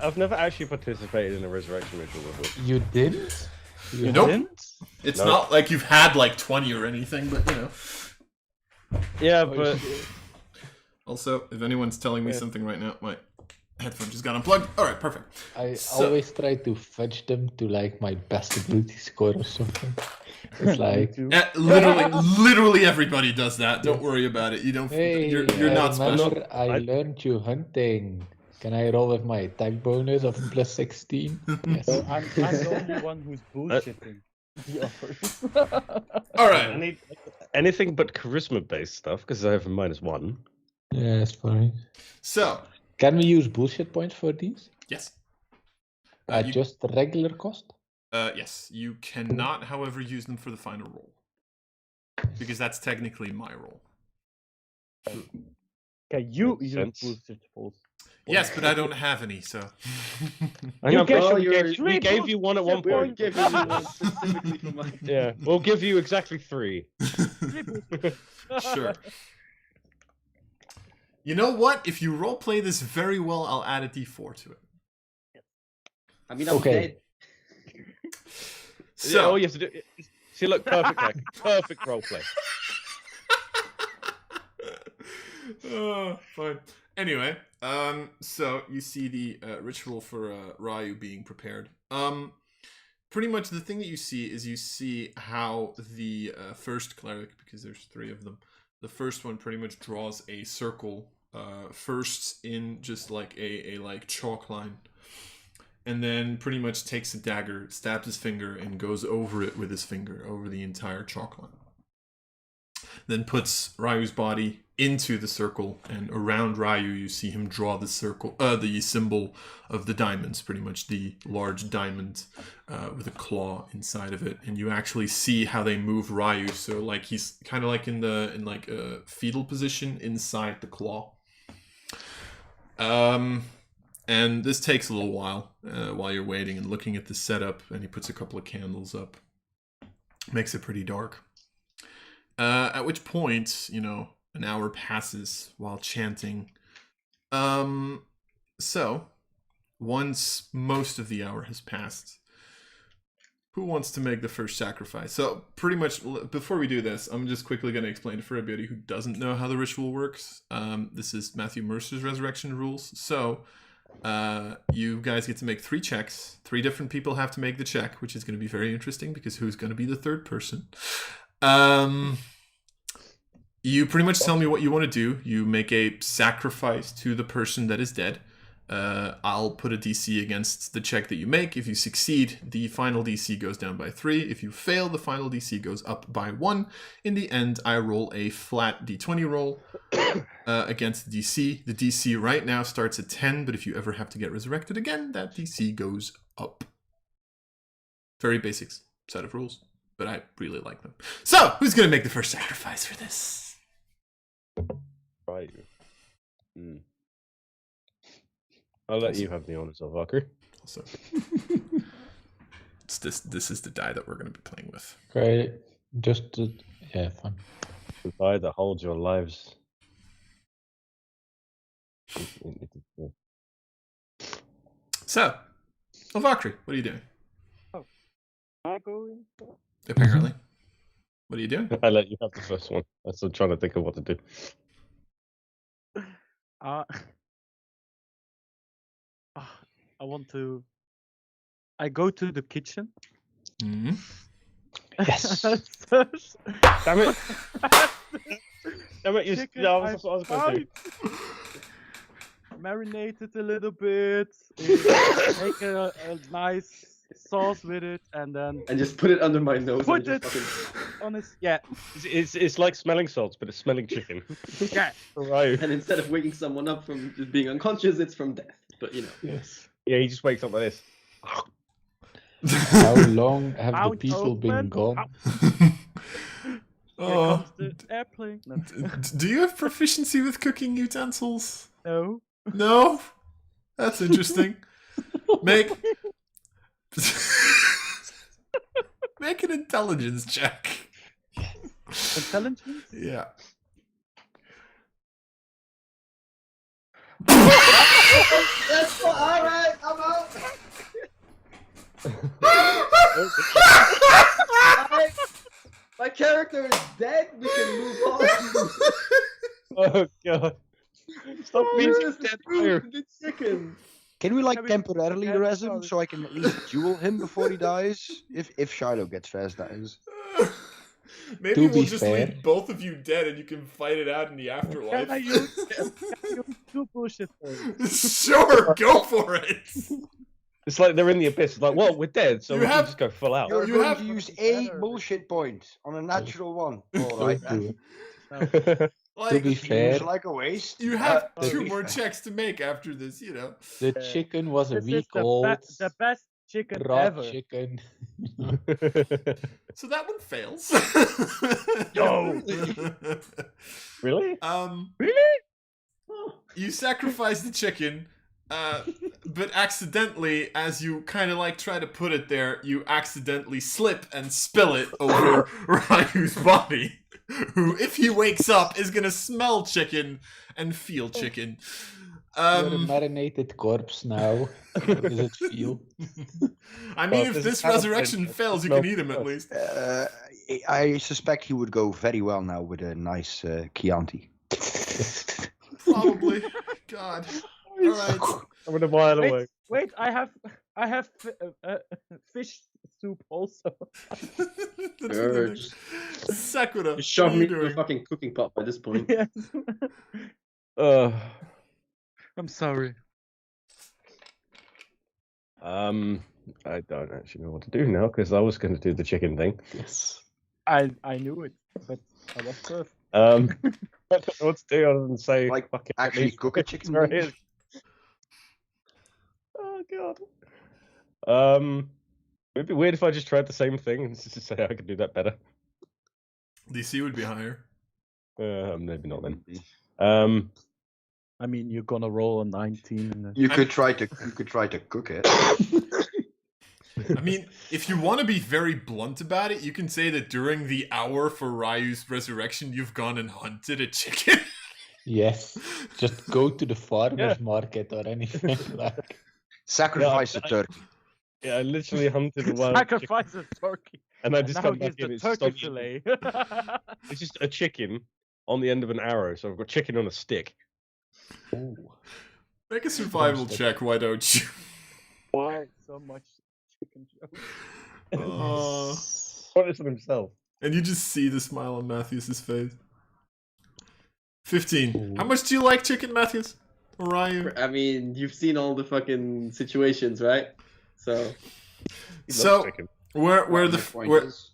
I've never actually participated in a resurrection ritual before. You didn't? You Nope. didn't? It's No. not like you've had like 20 or anything, but you know. Yeah, but Also, if anyone's telling me something right now, my headphone just got unplugged. Alright, perfect. I So- always try to fudge them to like my best ability score or something. It's like, Literally everybody does that. Don't worry about it. You don't. hey, you're I not special. remember I learned you hunting. Can I roll with my attack bonus of plus 16? Yes. So I'm the only one who's bullshitting the offers. All I right. need anything but charisma-based stuff because I have a -1. Yeah, it's fine. So Can we use bullshit points for these? yes. At You- just the regular cost? yes. You cannot, however, use them for the final roll, because that's technically my roll. Okay, you Makes use sense. bullshit balls. Yes, but I don't have any. So I know, gave- but you're- we gave you one at one We're point. giving you one specifically for mine. Yeah, we'll give you exactly 3. sure. You know what? If you roleplay this very well, I'll add a D4 to it. I mean, I'm Okay. dead. So Yeah, all you have to do. See, look, perfect, Jack. Perfect roleplay. Fine. Anyway, so you see the ritual for Ryu being prepared. Pretty much the thing that you see how the first cleric, because there's 3 of them, the first one pretty much draws a circle first in just like a like chalk line, and then pretty much takes a dagger, stabs his finger, and goes over it with his finger, over the entire chocolate. Then puts Ryu's body into the circle, and around Ryu you see him draw the circle, the symbol of the diamonds, pretty much the large diamond with a claw inside of it, and you actually see how they move Ryu. So like he's kind of like in a fetal position inside the claw. And this takes a little while you're waiting and looking at the setup, and he puts a couple of candles up, makes it pretty dark. At which point, an hour passes while chanting. So, once most of the hour has passed, who wants to make the first sacrifice? So, pretty much, before we do this, I'm just quickly going to explain for everybody who doesn't know how the ritual works. This is Matthew Mercer's resurrection rules. So, you guys get to make 3 checks. 3 different people have to make the check, which is going to be very interesting because who's going to be the third person? You pretty much tell me what you want to do. You make a sacrifice to the person that is dead. I'll put a DC against the check that you make. If you succeed, the final DC goes down by 3. If you fail, the final DC goes up by 1. In the end, I roll a flat D20 roll against the DC. The DC right now starts at 10, but if you ever have to get resurrected again, that DC goes up. Very basic set of rules, but I really like them. So, who's going to make the first sacrifice for this? Right. I'll let you have the honors of Valkyrie. Also, this is the die that we're going to be playing with. Great. Yeah, fun. The die that holds your lives. So, Valkyrie, what are you doing? Am I going? Apparently. What are you doing? I let you have the first one. I'm still trying to think of what to do. I go to the kitchen. Mm-hmm. Yes. Damn it! Damn it! Chicken I was going to do. Marinate it a little bit. Make a nice sauce with it, and then And just put it under my nose. put and it just fucking... on his It's like smelling salts, but it's smelling chicken. Yeah. Right. And instead of waking someone up from just being unconscious, it's from death. But Yes. Yeah, he just wakes up like this. How long have the Out people been open. gone? Here Oh, comes the airplane. No. do you have proficiency with cooking utensils? No. No? That's interesting. Make an intelligence check. Intelligence? Yeah. That's alright, I'm out. My character is dead. We can move on. Oh god. Stop being Where's the dead fruit? fire. The chicken. Can we like Can we- temporarily Yeah, res him sorry. so I can at least duel him before he dies? If Shiloh gets res, that is. Maybe To we'll be just fair- leave both of you dead and you can fight it out in the Can afterlife. I use two bullshit things? Sure, go for it. It's like they're in the abyss. It's like, well, we're dead, so You we have- can just go full out. You're you going have- to use a better. bullshit point on a natural one. Don't Alright do then. it. To Like, be fair, Seems like a waste. you have but- 2 more checks to make after this, the chicken was a This is week old. the best chicken Raw ever. chicken. So that one fails. Yo! Really? Really? You sacrifice the chicken, but accidentally, as you kind of like try to put it there, you accidentally slip and spill it over Ryu's body, who, if he wakes up, is gonna smell chicken and feel chicken. You're a marinated corpse now. How does it feel? I mean, Well, if this this is kind of resurrection a- fails, you no, can eat him at no. least. I suspect he would go very well now with a nice Chianti. Probably. God. All right. I'm a mile away. Wait, I have fish soup also. That's Sure, really- Sakura, Just shove what are me you into a doing? fucking cooking pot by this point. Yes. Uh, I'm sorry. I don't actually know what to do now because I was going to do the chicken thing. Yes. I knew it, but I was first. I don't know what to do other than say, Like, fuck it, actually let me- cook a chicken Sorry. wing? Oh god. It'd be weird if I just tried the same thing and just say I could do that better. DC would be higher. Maybe not then. I mean, you're gonna roll a 19. And You could try to cook it. I mean, if you want to be very blunt about it, you can say that during the hour for Ryu's resurrection, you've gone and hunted a chicken. Yes. Just go to the farmer's market or anything like. Sacrifice a turkey. Yeah, I literally hunted a wild chicken. sacrifice a turkey. And I And just now come back he's in, the it's just turkey on the end fillet. It's just a chicken on the end of an arrow, so I've got chicken on a stick. Ooh. Make a survival check, why don't you? Why so much chicken joke? What is it himself? And you just see the smile on Matthews' face. 15. Ooh. How much do you like chicken, Matthews? Or Ryu? I mean, you've seen all the fucking situations, right? So He loves So, chicken. where My the point where is,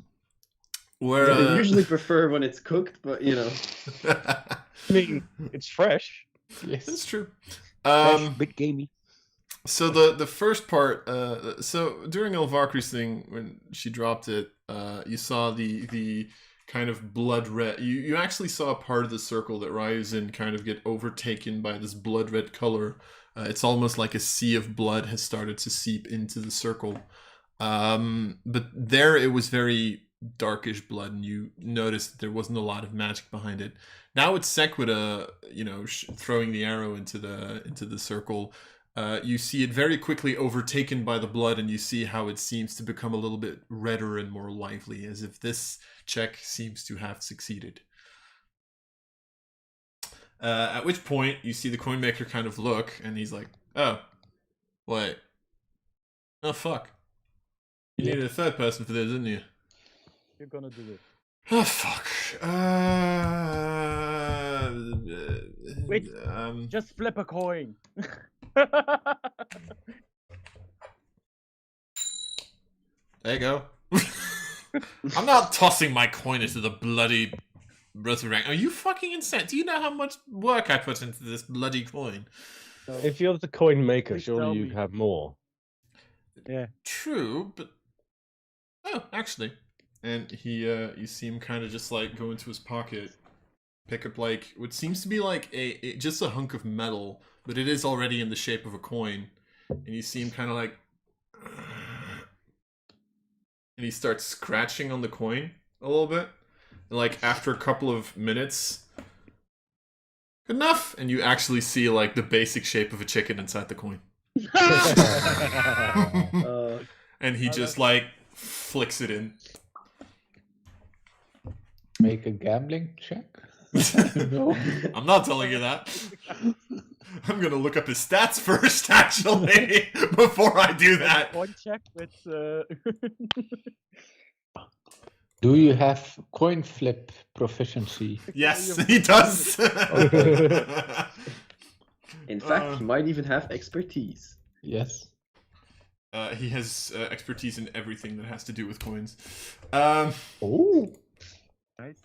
I usually prefer when it's cooked, but you know. I mean, it's fresh. That's Yes. true. fresh, bit gamey. So the first part, so during Elvarkri's thing, when she dropped it, you saw the kind of blood red. You actually saw a part of the circle that Ryu's in kind of get overtaken by this blood red color. It's almost like a sea of blood has started to seep into the circle. But there it was very darkish blood, and you noticed that there wasn't a lot of magic behind it. Now it's Sequita, throwing the arrow into the circle. You see it very quickly overtaken by the blood, and you see how it seems to become a little bit redder and more lively, as if this check seems to have succeeded. At which point, you see the coin maker kind of look, and he's like, oh, wait. Oh, fuck. You needed a third person for this, didn't you? You're gonna do it. Oh, fuck. Wait. Just flip a coin. There you go. I'm not tossing my coin into the bloody resurrect. Are you fucking insane? Do you know how much work I put into this bloody coin? If you're the coin maker, Please tell surely you'd me. have more. Yeah. True, but oh, actually, and he, you see him kind of just like go into his pocket, pick up like what seems to be like just a hunk of metal, but it is already in the shape of a coin, and you see him kind of like. And he starts scratching on the coin a little bit. And like after a couple of minutes, good enough, and you actually see like the basic shape of a chicken inside the coin. And he just like flicks it in. Make a gambling check. No. I'm not telling you that. I'm gonna look up his stats first, actually, before I do that. One check with. Do you have coin flip proficiency? Yes, he does. In fact, he might even have expertise. Yes. He has expertise in everything that has to do with coins. Oh. Nice.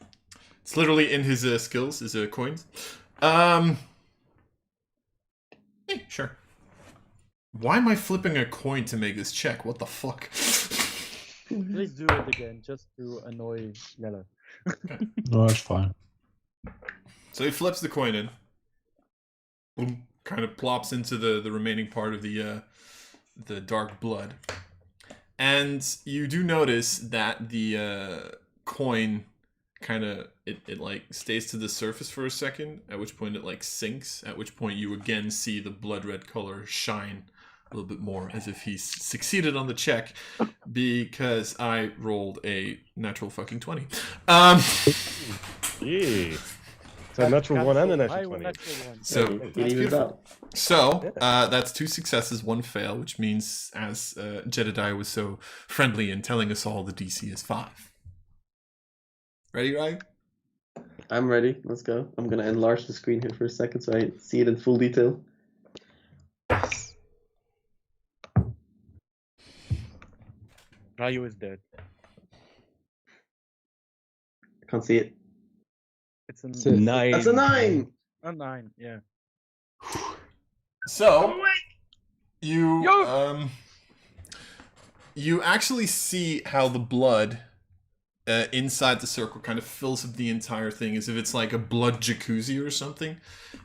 It's literally in his skills, his coins. Hey, sure. Why am I flipping a coin to make this check? What the fuck? Please do it again, just to annoy Yellow. No, it's fine. So he flips the coin in. Boom. Kind of plops into the remaining part of the dark blood. And you do notice that the coin kind of it like stays to the surface for a second, at which point it like sinks, at which point you again see the blood red color shine a little bit more, as if he's succeeded on the check, because I rolled a natural fucking 20. Yeah. It's a natural one and a natural 20. So You that's leave it beautiful. out. So that's 2 successes, 1 fail, which means, as Jedediah was so friendly in telling us all, the DC is 5. Ready, Ryan? I'm ready. Let's go. I'm gonna enlarge the screen here for a second so I see it in full detail. Ryu is dead. I can't see it. It's a So- 9. That's a 9! a 9, yeah. So you actually see how the blood inside the circle kind of fills up the entire thing, as if it's like a blood jacuzzi or something,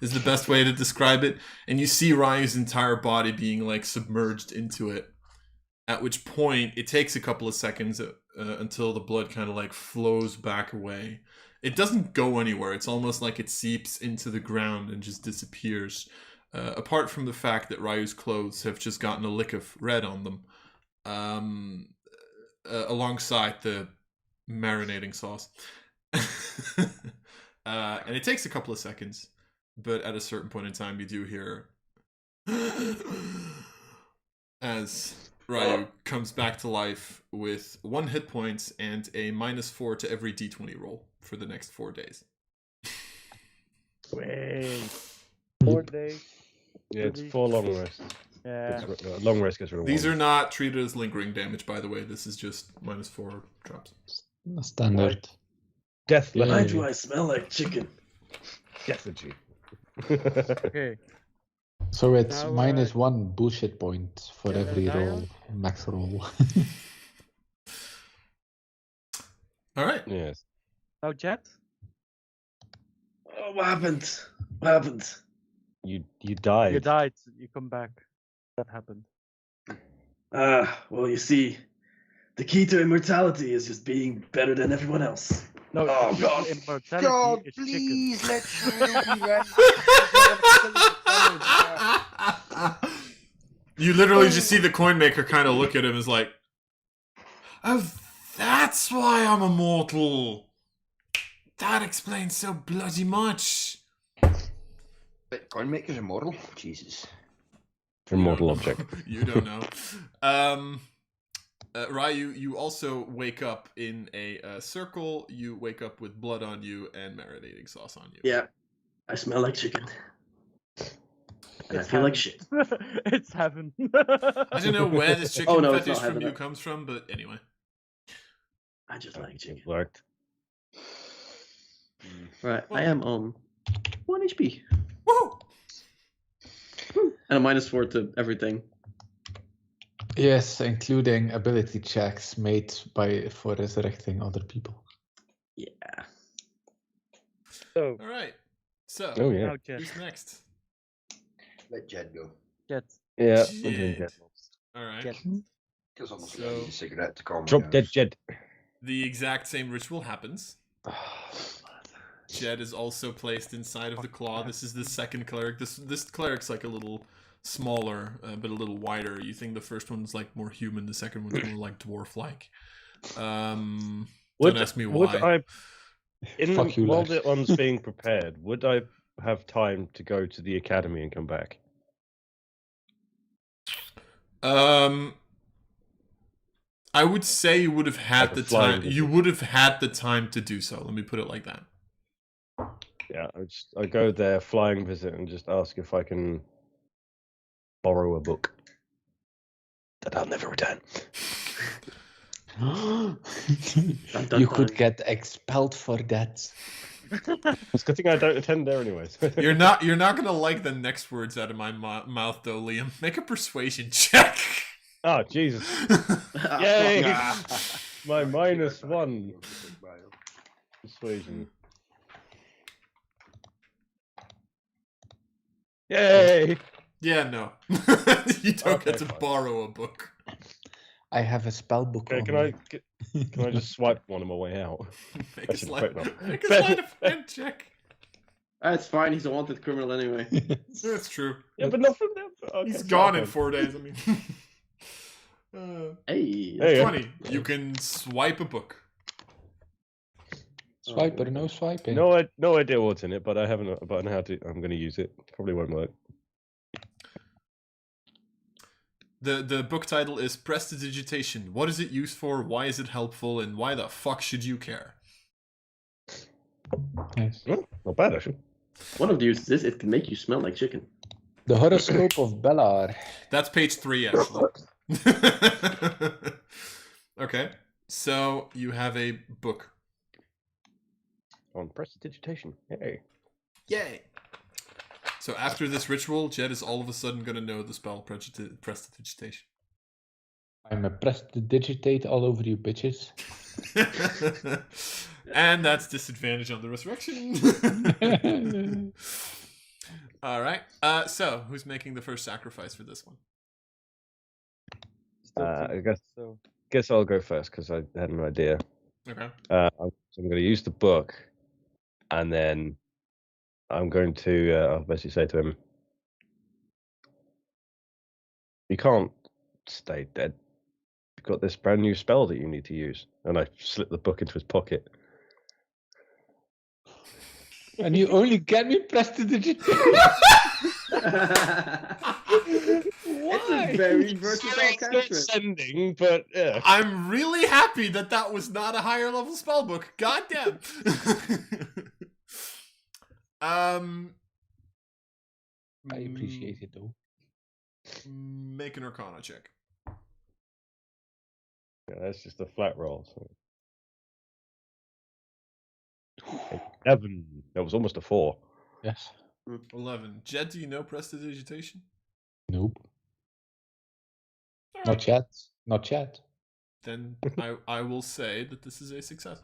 is the best way to describe it. And you see Ryu's entire body being like submerged into it. At which point it takes a couple of seconds until the blood kind of like flows back away. It doesn't go anywhere. It's almost like it seeps into the ground and just disappears. Apart from the fact that Ryu's clothes have just gotten a lick of red on them, alongside the marinating sauce. And it takes a couple of seconds, but at a certain point in time, you do hear as Ryu comes back to life with 1 hit point and a -4 to every d20 roll for the next 4 days. Wait. 4 days. Yeah, it's 4 long rests. Yeah. Long rest gets rid of These 1. are not treated as lingering damage, by the way. This is just -4 drops. Standard. Death Yeah. Why lethargy. do I smell like chicken? Lethargy. Okay. So it's Now, -1 bullshit point for yeah, every now- roll, max roll. All right. Yes. Now, Jet? Oh, what happened? What happened? You died. You died. You come back. That happened. Well, you see, the key to immortality is just being better than everyone else. No, Oh, the God. immortality God, is please, chicken. let Shrew be right. You literally just see the coin maker kind of look at him as like, oh, that's why I'm immortal. That explains so bloody much. But coin maker's immortal? Jesus. Immortal object. You don't know. Ryu, you also wake up in a circle. You wake up with blood on you and marinating sauce on you. Yeah, I smell like chicken. And I It's feel like heaven. shit. It's heaven. I don't know where this chicken Oh, no, it's fetish not from heaven. you comes from, but anyway. I just like chicken. It worked. Right, I am on 1 HP. Woo! And a -4 to everything. Yes, including ability checks made for resurrecting other people. Yeah. So, All right. So, Oh yeah. now Jet. who's next? Let Jed go. Jet. Yeah. Jed. I'm doing Jed. All right. Jet. Because almost So- need a cigarette to calm me Drop down. dead Jed. The exact same ritual happens. Jed is also placed inside of the claw. This is the second cleric. This cleric's like a little smaller, but a little wider. You think the first one's like more human. The second one's more like dwarf-like. Don't ask me Would why. Fuck you, while Lex. the one's being prepared, would I have time to go to the academy and come back? I would say you would have had Like a the flying time. visit. You would have had the time to do so. Let me put it like that. Yeah, I go there, flying visit, and just ask if I can borrow a book that I'll never return. You could get expelled for that. It's a good thing I don't attend there anyways. You're not gonna like the next words out of my mouth though, Liam. Make a persuasion check. Oh Jesus! Yay! My -1 persuasion. Yay! Yeah, no. You don't get to fine. borrow a book. I have a spell book. Okay, on can me. I just swipe one on my way out? Make I a should sleight quit now. make a sleight of hand check. It's fine, he's a wanted criminal anyway. That's true. Yeah, but not from them. Okay, He's so gone in then. 4 days. I mean, Hey. Hey, yeah. 20. You can swipe a book. Swiper, no swiping. No idea what's in it, but I haven't. But I know how to. I'm going to use it. Probably won't work. The book title is Prestidigitation. What is it used for? Why is it helpful? And why the fuck should you care? Nice. Oh, not bad actually. One of the uses is it can make you smell like chicken. The horoscope of Bellar. That's page 3, actually. Okay. So you have a book. On prestidigitation. Hey. Yay! So after this ritual, Jed is all of a sudden going to know the spell prestidigitation. I'm a prestidigitate all over you bitches. And that's disadvantage on the resurrection. All right. So who's making the first sacrifice for this one? I guess I'll go first because I had an idea. Okay. So I'm going to use the book, and then I'm going to I'll basically say to him, "You can't stay dead. You've got this brand new spell that you need to use." And I slip the book into his pocket. And you only get me prestidigitate. It's a very versatile cantrip. Sending, but yeah. I'm really happy that was not a higher level spellbook. God damn. I appreciate it though. Make an Arcana check. Yeah, that's just a flat roll. So. 11. That was almost a 4. Yes. 11. Jed, do you know prestidigitation? Nope. Not yet. Not yet. Then I will say that this is a success.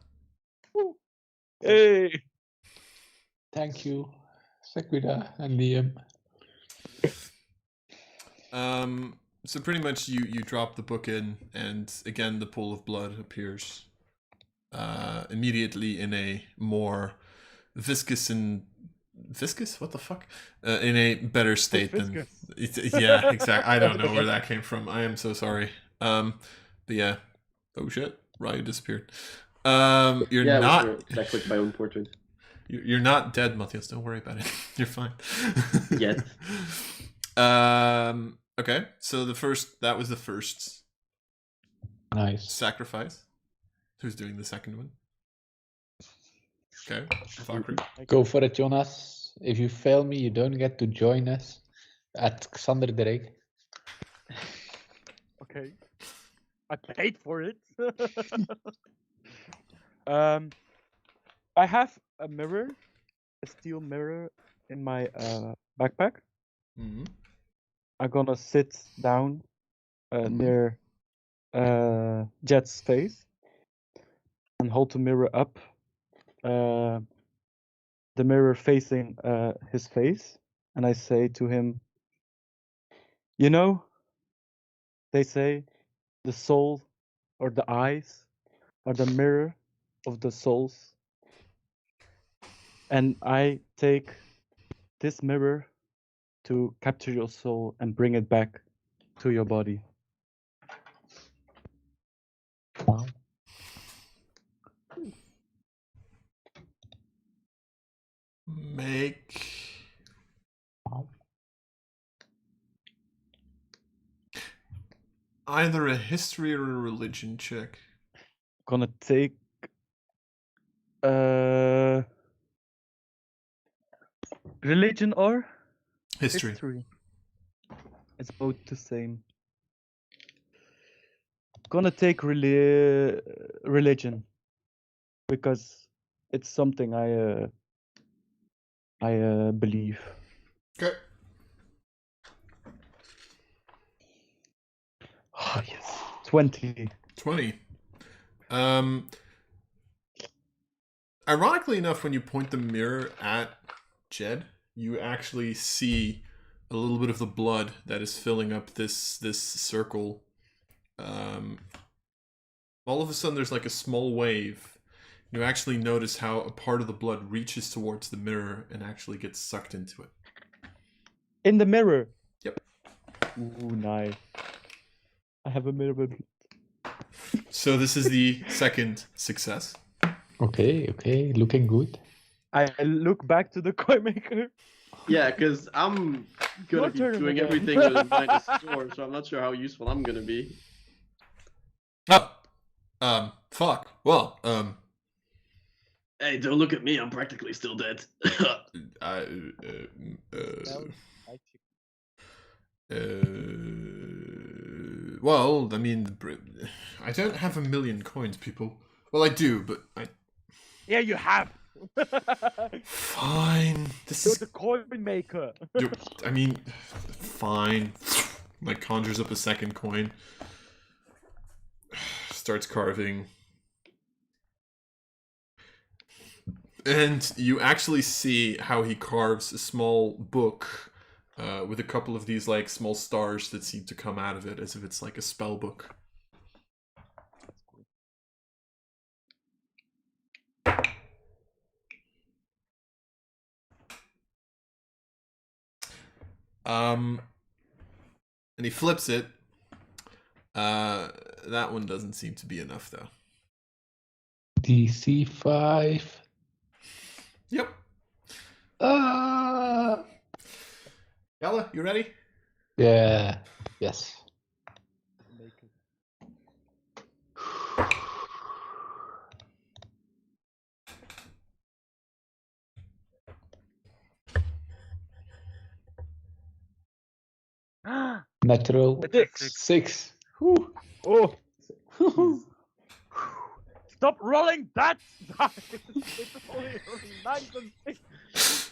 Hey! Thank you, Sakura and Liam. So pretty much you drop the book in, and again the pool of blood appears immediately in a more viscous? What the fuck? In a better state than yeah, exactly. I don't know where that came from. I am so sorry. But yeah. Oh shit! Ryu disappeared. You're not. I clicked my own portrait. You're not dead, Matthias. Don't worry about it. You're fine. Yet. Okay. So that was the first. Nice. Sacrifice. Who's doing the second one? Okay. Valkyrie. Go for it, Jonas. If you fail me, you don't get to join us at Xander the Rake. Okay. I paid for it. I have a mirror, a steel mirror in my backpack. Mm-hmm. I'm gonna sit down near Jet's face and hold the mirror up. The mirror facing his face, and I say to him, "You know, they say the soul or the eyes are the mirror of the souls. And I take this mirror to capture your soul and bring it back to your body." Wow. Make either a history or a religion check. Gonna take religion or History. It's both the same. Gonna take religion because it's something I believe. Okay. Oh yes, 20. 20. Ironically enough, when you point the mirror at Jed, you actually see a little bit of the blood that is filling up this circle. All of a sudden, there's like a small wave. You actually notice how a part of the blood reaches towards the mirror and actually gets sucked into it. In the mirror. Yep. Ooh, nice. I have a mirror. So this is the second success. Okay, looking good. I look back to the coin maker. Yeah, because I'm gonna be doing everything with a -4, so I'm not sure how useful I'm gonna be. Oh, fuck. Well, Hey, don't look at me. I'm practically still dead. Well, I mean, I don't have 1,000,000 coins, people. Well, I do, but I... Yeah, you have. Fine. This You're is... the coin maker. I mean, fine. Like, conjures up a second coin. Starts carving. And you actually see how he carves a small book with a couple of these, like, small stars that seem to come out of it, as if it's like a spell book. And he flips it. That one doesn't seem to be enough, though. DC 5. Yep. Yella, you ready? Yeah. Yes. Natural 6. Whew. Oh, Stop rolling that dice! It's only 9 and 6.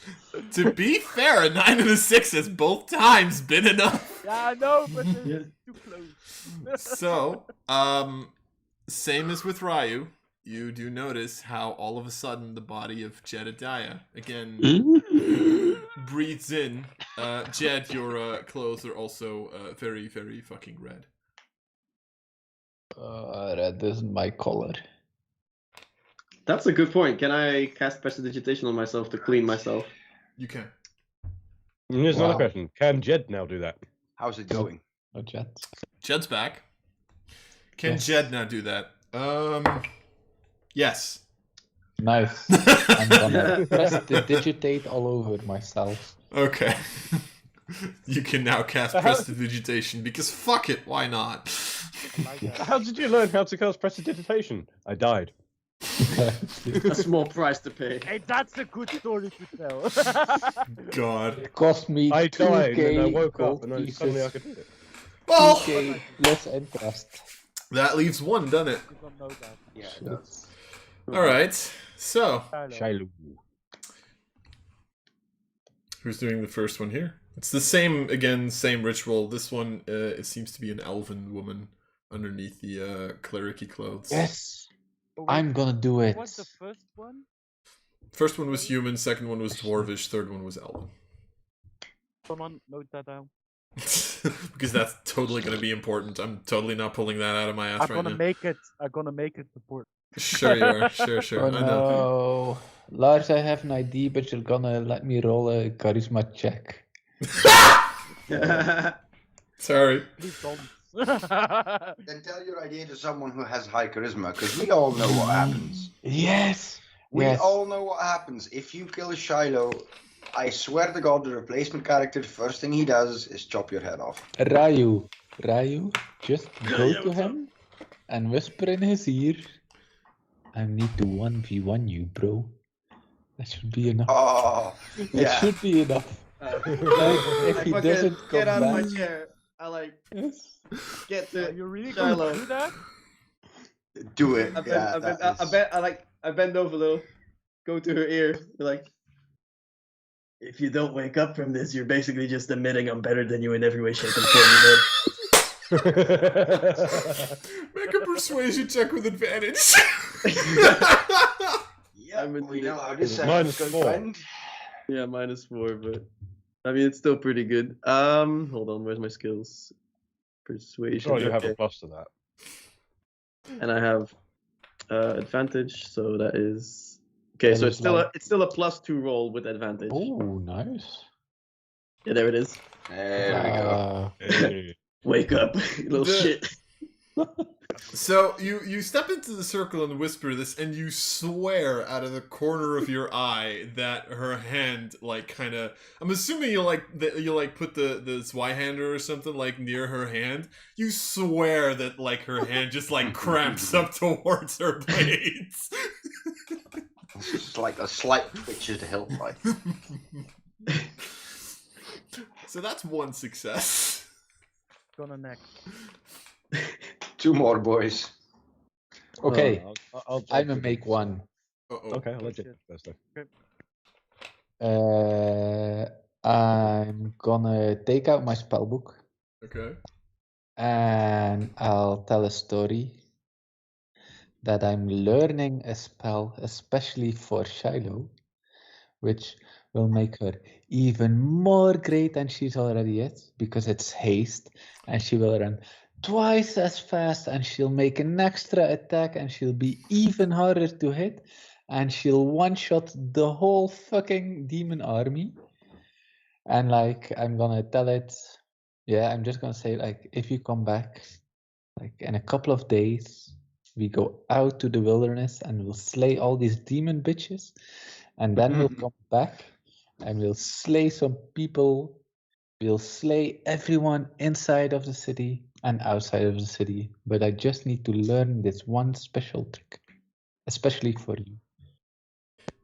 To be fair, a 9 and a 6 has both times been enough. Yeah, I know, but it's too close. So, same as with Ryu, you do notice how all of a sudden the body of Jedediah again breathes in. Jed, your clothes are also very, very fucking red. Red isn't my color. That's a good point. Can I cast prestidigitation on myself to clean myself? You can. here's another Wow. question. Can Jed now do that? How's it going? No jet. Jed's back. Can Yes. Jed now do that? Yes. Nice. I'm gonna prestidigitate all over myself. Okay. You can now cast So how- prestidigitation because fuck it, why not? How did you learn how to cast prestidigitation? I died. A small price to pay. Hey, that's a good story to tell. God. It cost me I 2K died and I woke gold up and then suddenly I pieces, could do it. Well, 2K less interest. that leaves one, doesn't it? You don't know that. Yeah. Shit. Alright, so, Shiloh. who's doing the first one here? It's the same, again, same ritual. This one, it seems to be an elven woman underneath the clericy clothes. Yes, But I'm gonna do what it. was the first one? First one was human, second one was dwarvish, third one was elven. Someone note that down. Because that's totally going to be important. I'm totally not pulling that out of my ass I'm right gonna now. make it. I'm gonna make it important. Sure you are. Sure. Oh I know. no. Lars, I have an ID, but you're gonna let me roll a charisma check. Sorry. Please don't. Then tell your idea to someone who has high charisma, because we all know what happens. Yes! We Yes. all know what happens. If you kill Shiloh, I swear to God, the replacement character, the first thing he does is chop your head off. Ryu, just go Yeah, to what's up? him and whisper in his ear, I need to 1v1 you, bro. That should be enough. Oh, That yeah. should be enough. Like, if he doesn't come get out of my back, chair. I like yes. get Are the you really Shiloh. gonna do that? Do it. I bend, Yeah, I, bend, that I, is- bend, I bend over a little, go to her ear, be like, if you don't wake up from this, you're basically just admitting I'm better than you in every way, shape, and form. Make a persuasion check with advantage. Yeah, I'm in we the- know how this Minus is four. going to end. Yeah, -4, but I mean it's still pretty good. Hold on, where's my skills? Persuasion. Oh, you have okay. a plus to that. And I have advantage, so that is okay. That So is it's still like- a +2 roll with advantage. Oh, nice. Yeah, there it is. There we go. Wake up, you little The- shit. So you step into the circle and whisper this, and you swear out of the corner of your eye that her hand, like, kind of. I'm assuming you put the Zweihander or something like near her hand. You swear that like her hand just like cramps up towards her blades. It's just like a slight twitch of the hilt, like. So that's one success. Gonna next. 2 more, boys. Okay, I'll I'm gonna do make this. one. Okay, I'll let you first then. I'm gonna take out my spellbook Okay. and I'll tell a story that I'm learning a spell especially for Shiloh, which will make her even more great than she's already is, because it's haste, and she will run twice as fast, and she'll make an extra attack, and she'll be even harder to hit, and she'll one-shot the whole fucking demon army. And like, I'm gonna tell it, yeah, I'm just gonna say, like, if you come back, like in a couple of days, we go out to the wilderness and we'll slay all these demon bitches, and then we'll come back and we'll slay some people. We'll slay everyone inside of the city and outside of the city. But I just need to learn this one special trick, especially for you.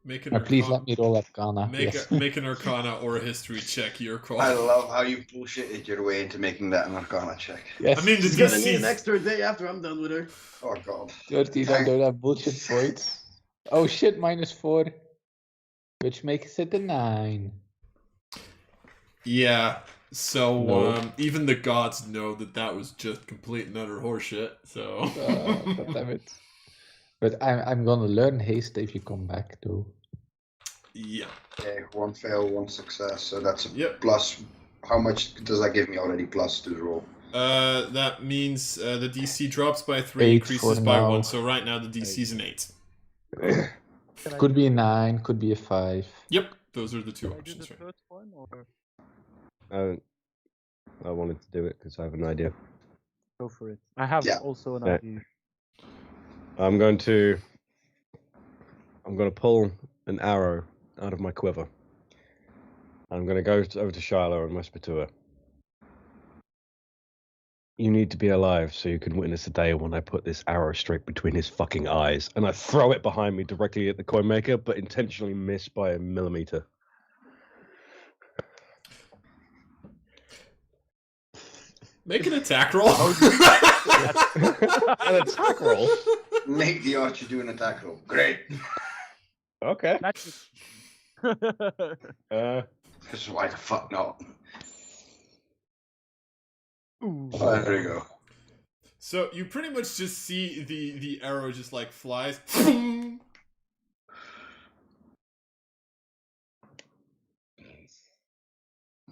Make Now, please let me roll Arcana. Make an Arcana or a History check. Your call. I love how you bullshitted your way into making that an Arcana check. Yes. I mean, the She's gonna need an DC. extra day after I'm done with her. Oh god. 13, I don't have bullshit points. Oh shit, -4. Which makes it a 9. Yeah. So No. even the gods know that was just complete and utter horseshit. So. God damn it. But I'm gonna learn haste if you come back though. Yeah. Okay, 1 fail, 1 success. So that's a Yep. plus. How much does that give me already? Plus to the roll. That means the DC drops by 3, 8 increases for by now. 1. So right now the DC is an 8. Could be a 9, could be a 5. Yep, those are the 2 Can I do options. the Right? third one, or I wanted to do it because I have an idea. go for it? I have Yeah. also an Yeah. idea. I'm going to pull an arrow out of my quiver. I'm going to go over to Shiloh and whisper to her. You need to be alive so you can witness the day when I put this arrow straight between his fucking eyes. And I throw it behind me directly at the coin maker, but intentionally miss by a millimeter. Make an attack roll. An attack roll? Make the archer do an attack roll. Great. Okay. Magic. Because why the fuck not? Ooh. There we go. So you pretty much just see the arrow just like flies.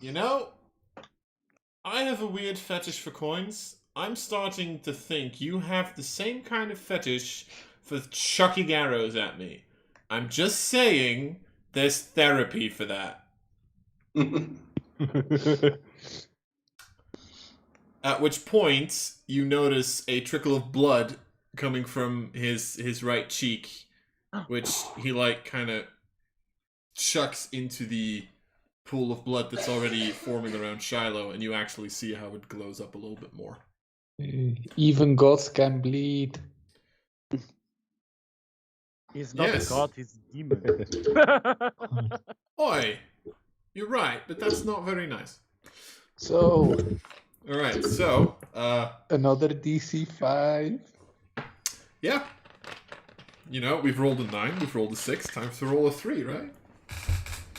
You know, I have a weird fetish for coins. I'm starting to think you have the same kind of fetish for chucking arrows at me. I'm just saying there's therapy for that. At which point, you notice a trickle of blood coming from his right cheek, which he, like, kind of chucks into the pool of blood that's already forming around Shiloh, and you actually see how it glows up a little bit more. Even gods can bleed. He's not Yes. a god, he's a demon. Oi! You're right, but that's not very nice. So, Alright, so, another DC 5. yeah. You know, we've rolled a 9, we've rolled a 6, time to roll a 3, right?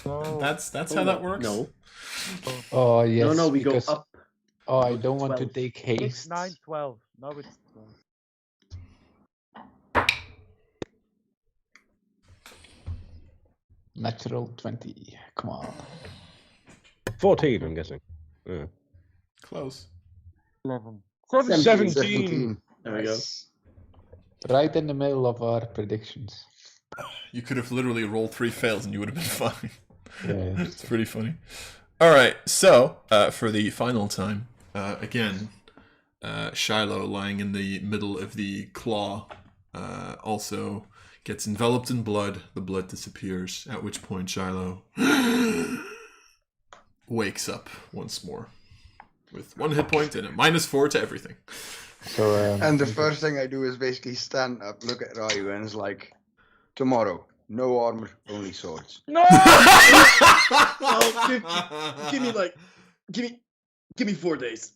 Oh, That's how that works? No. Oh, yes. No, we go because- up. Oh, I Go to don't want to 12. take it's haste. 9, 12. Now it's 12. Natural 20. Come on. 14, I'm guessing. Yeah. Close. 11. 17. There we go. Right in the middle of our predictions. You could have literally rolled 3 fails and you would have been fine. Yeah. It's pretty funny. Alright, so, for the final time, again, Shiloh, lying in the middle of the claw, also gets enveloped in blood. The blood disappears, at which point Shiloh wakes up once more with 1 hit point and a -4 to everything. So, And the first thing I do is basically stand up, look at Ryu, and it's like, tomorrow, no armor, only swords. No! Oh, give me 4 days.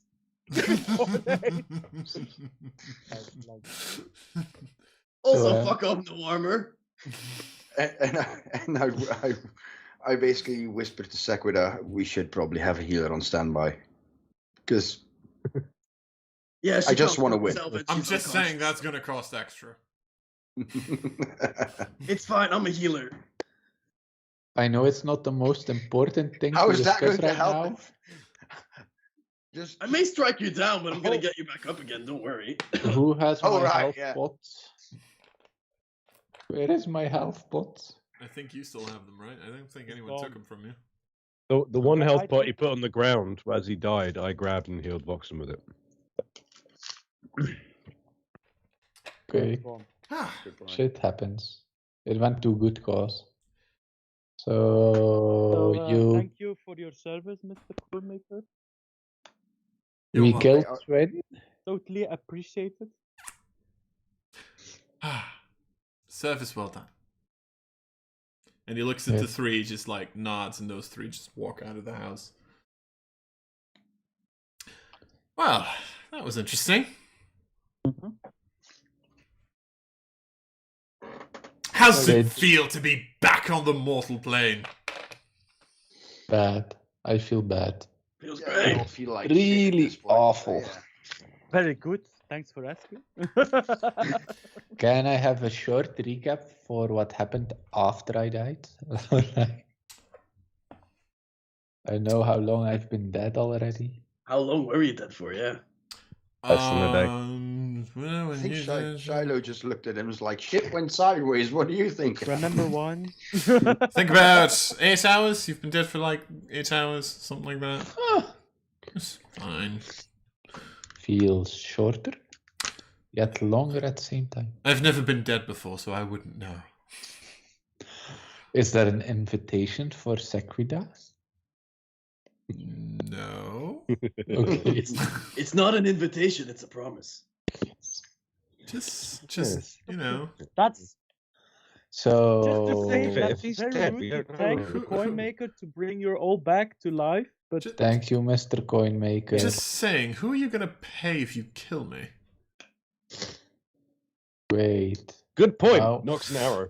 Also, So, fuck off, no armor. And I basically whispered to Sequida, we should probably have a healer on standby. Because Yeah, she I just can't wanna fuck win. herself and I'm she's just saying unconscious. that's gonna cost extra. It's fine, I'm a healer. I know it's not the most important thing How to is that discuss going to right help? now. Just I may strike you down, but I'm gonna get you back up again, don't worry. Who has Oh, my right, health yeah. pots? Where is my health pot? I think you still have them, right? I don't think anyone took them from you. The one I health pot he think- put on the ground as he died, I grabbed and healed Voxen with it. Okay, shit happens. It went to good cause. So, Thank you for your service, Mr. Coolmaker. You're we welcome. killed Twin. Totally appreciated. Service well done. And he looks at the three, just like nods, and those three just walk out of the house. Well, that was interesting. How does it feel to be back on the mortal plane? Bad. I feel bad. Feels I great. don't feel like Really shit at this point, awful. yeah. Very good. Thanks for asking. Can I have a short recap for what happened after I died? I know how long I've been dead already. How long were you dead for, yeah? Less than a day. Well, I when think you- Shiloh just looked at him and was like, shit went sideways, what do you think? Remember one? Think about 8 hours. You've been dead for like 8 hours, something like that. It's fine. Feels shorter, yet longer at the same time. I've never been dead before, so I wouldn't know. Is there an invitation for Sequida? No. Okay. It's not an invitation, it's a promise. Just Yes. you know. That's just So, to say If that's he's very dead, rude we to don't thank know. the coin maker to bring your all back to life, but Just, thank you, Mr. Coinmaker. just saying, who are you gonna pay if you kill me? Wait. Good point. Wow. Knocks an arrow.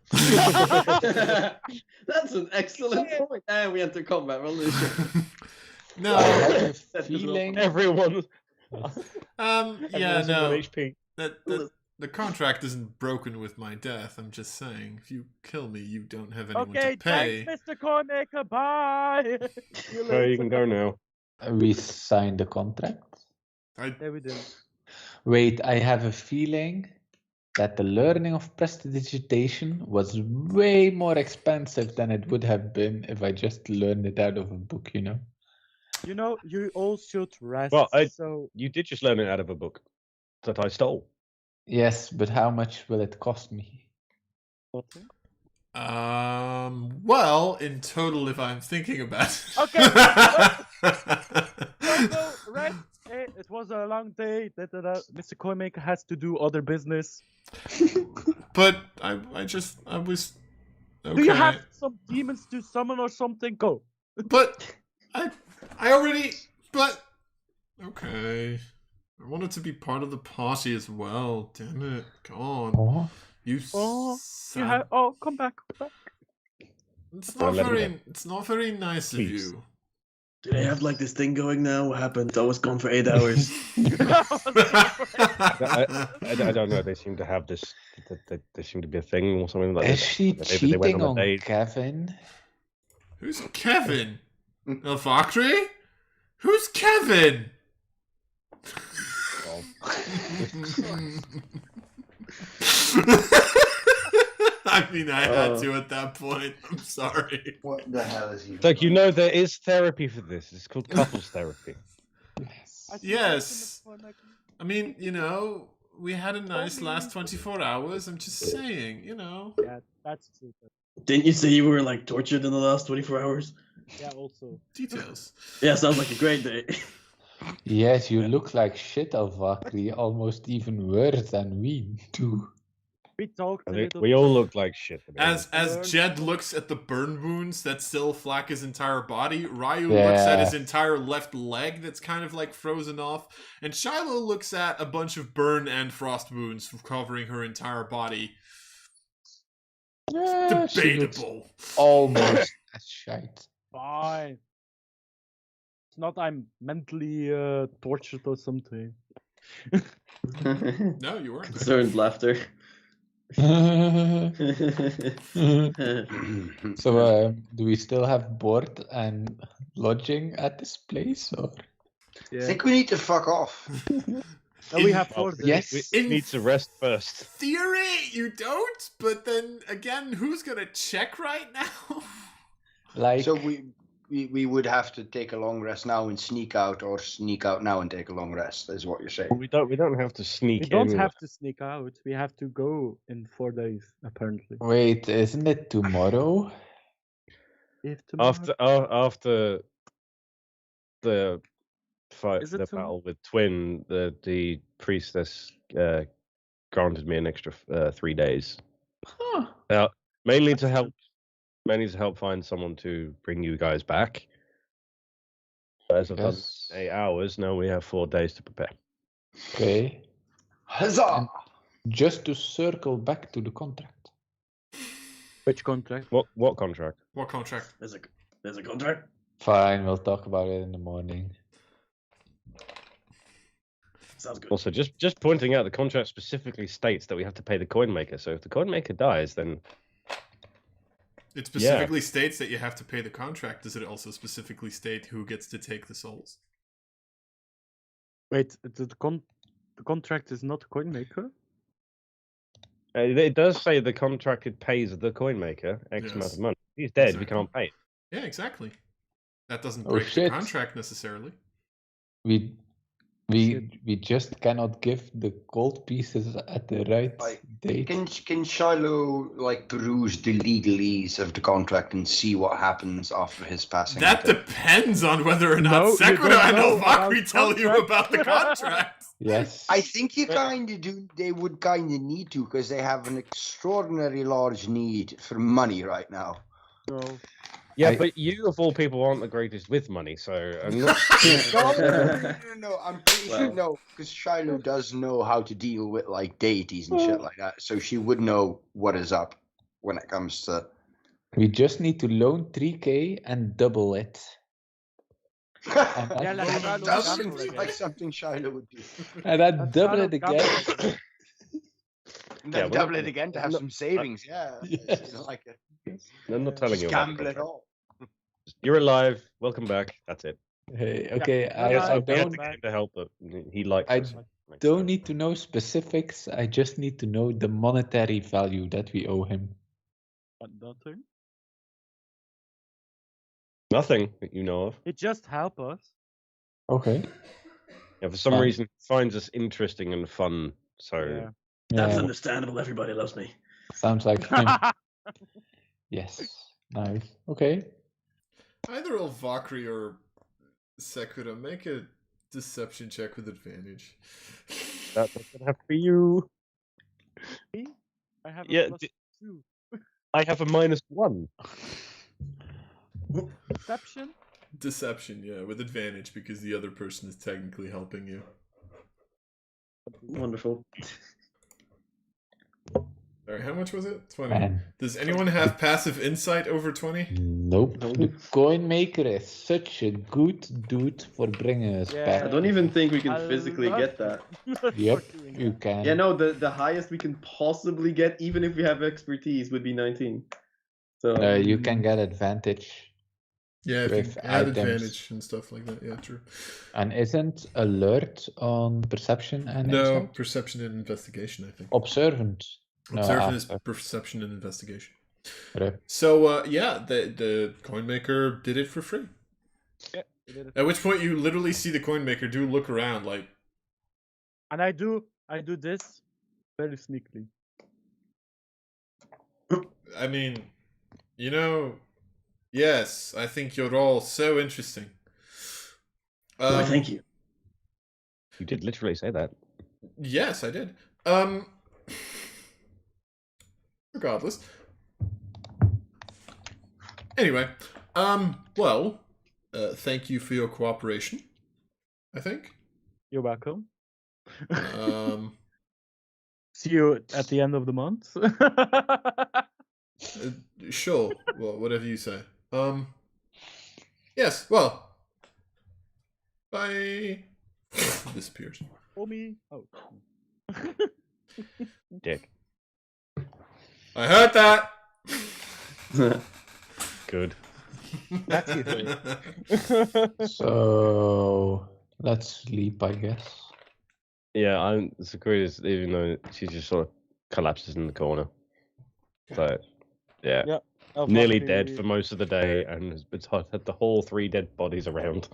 That's an excellent point. And we enter combat. Roll this shit. No. I have a That's just feeling. Everyone. Yeah, everyone's on no. 1 HP. The contract isn't broken with my death. I'm just saying, if you kill me, you don't have anyone okay, to pay. thanks, Mr. Coin Maker. Bye. See you So you can later. go now. We signed the contract. Yeah, we did. Wait, I have a feeling that the learning of prestidigitation was way more expensive than it would have been if I just learned it out of a book, you know? You know, you all should rest. Well, So You did just learn it out of a book that I stole. Yes, but how much will it cost me? Well, in total, if I'm thinking about it. Okay. So, rest. Hey, it was a long day. Mr. Coinmaker has to do other business. But I was okay. Do you have some demons to summon or something? Go. But I already. But okay. I wanted to be part of the party as well. Damn it! Come on, Oh, you. Oh, sad- you have. Oh, come back. Come back. It's Well, not let me very. know. It's not very nice of Please. you. Do they have like this thing going now? What happened? I was gone for 8 hours. I don't know. They seem to have this. They seem to be a thing or something like is that. she Maybe they went cheating a on date. Kevin? Who's Kevin? A Valkyrie? Who's Kevin? I mean, I had to at that point. I'm sorry. What the hell is he? Like, you know, there is therapy for this. It's called couples therapy. Yes. I see Yes. you, Mr. Coinmaker. I mean, you know, we had a nice last 24 hours. I'm just saying, you know. Yeah, that's true. Didn't you say you were like tortured in the last 24 hours? Yeah, also. Details. Yeah, sounds like a great day. Yes, you look like shit, Alvakri, almost even worse than we do. We talked I a think little we all look like shit. To be As honest. Jed looks at the burn wounds that still flack his entire body, Ryu looks at his entire left leg that's kind of like frozen off, and Shiloh looks at a bunch of burn and frost wounds covering her entire body. Yeah, she looks Debatable. almost as shite. Fine. It's not I'm mentally tortured or something. No, you weren't. Concerned laughter. So, do we still have board and lodging at this place, or? I think we need to fuck off. We have 4 days. Yes. We need to rest first. Theory, you don't, but then again, who's gonna check right now? Like, So we would have to take a long rest now and sneak out, or sneak out now and take a long rest, is what you're saying. We don't have to sneak. We don't anywhere. have to sneak out. We have to go in 4 days, apparently. wait, isn't it tomorrow? If tomorrow... After the fight, Is it the tomorrow? battle with Twin, the priestess granted me an extra 3 days. Huh. Mainly to help find someone to bring you guys back. As I've done Yes. 8 hours, now we have 4 days to prepare. Okay. Huzzah! Just to circle back to the contract. Which contract? What contract? What contract? There's a contract. Fine, we'll talk about it in the morning. Sounds good. Also, just pointing out, the contract specifically states that we have to pay the coin maker. So if the coin maker dies, then It specifically states that you have to pay the contract. Does it also specifically state who gets to take the souls? Wait, the contract is not coin maker? it does say the contracted pays the coin maker X amount Yes. of money. If he's dead, we Exactly. can't pay it. Yeah, exactly. That doesn't Oh, break the shit. contract necessarily. We just cannot give the gold pieces at the right date. Can Shiloh like peruse the legalese of the contract and see what happens after his passing? That depends on whether or No, not you Sekura don't and know Olvakri about tell you contract. about the contract. Yes. I think you kind of do. They would kind of need to, because they have an extraordinary large need for money right now. No. Yeah, I- but you of all people aren't the greatest with money, so I'm not. No, I'm pretty sure no, because Shiloh does know how to deal with like deities and shit like that, so she would know what is up when it comes to. We just need to loan 3K and double it. And Yeah, then, like That Shiloh doesn't gamble seem again. like something Shiloh would do. and then That's double Shiloh it gamble again. again. And Yeah, then well, double it again to have no, some savings. Yeah, Yes. you know, like it. I'm not telling Just you. about the gamble it contract. all. You're alive. Welcome back. That's it. Hey, okay, Yeah, I Yes, I we had don't to get him to help, but he likes I us. don't need to know specifics. I just need to know the monetary value that we owe him. But nothing. Nothing that you know of. It just help us. Okay. Yeah, for some Um, reason, finds us interesting and fun. So Yeah. That's Yeah, understandable. Everybody loves me. sounds like him. Yes. Nice. Okay. Either Olvakri or Sekura, make a deception check with advantage. that doesn't have to be you. I have Yeah, a +2. I have a -1. Perception? Deception, yeah, with advantage because the other person is technically helping you. Wonderful. Alright, how much was it? 20. Man. Does anyone have passive insight over 20? Nope. The coin maker is such a good dude for bringing us Yeah. I back. don't even think we can I physically love get that. Yep, For doing you that. can. Yeah, no, the highest we can possibly get, even if we have expertise, would be 19. So You can get advantage. Yeah, if With you add items. advantage and stuff like that, yeah, true. And isn't alert on perception and No, insight? perception and investigation, I think. Observant. No, Observant is after. perception and investigation. Right. So, yeah, the coin maker did it for free. Yeah, we did it. At which point you literally see the coin maker do look around like, And I do this very sneakily. I mean, you know, yes, I think you're all so interesting. Why, thank you. You did literally say that. Yes, I did. regardless. Anyway, well, thank you for your cooperation, I think. You're welcome. See Um, you at the end of the month. Sure, well, whatever you say. Yes, well, bye. Disappears. For me. Oh. Dick. I heard that. Good. That's you heard. So let's sleep, I guess. Yeah, I'm Sakura's, even though she just sort of collapses in the corner. So, yeah. Yeah. Nearly dead for most of the day, and has had the whole 3 dead bodies around.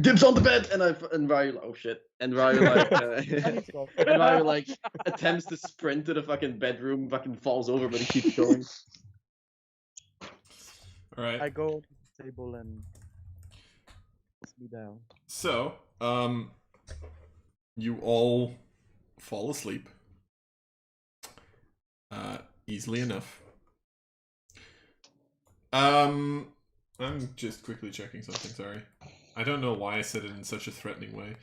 Dips on the bed, and Ryu like, oh shit, and Ryu like, and Ryu like attempts to sprint to the fucking bedroom, fucking falls over, but he keeps going. All right. I go to the table and puts me down. So, you all fall asleep. Easily enough. I'm just quickly checking something, sorry. I don't know why I said it in such a threatening way.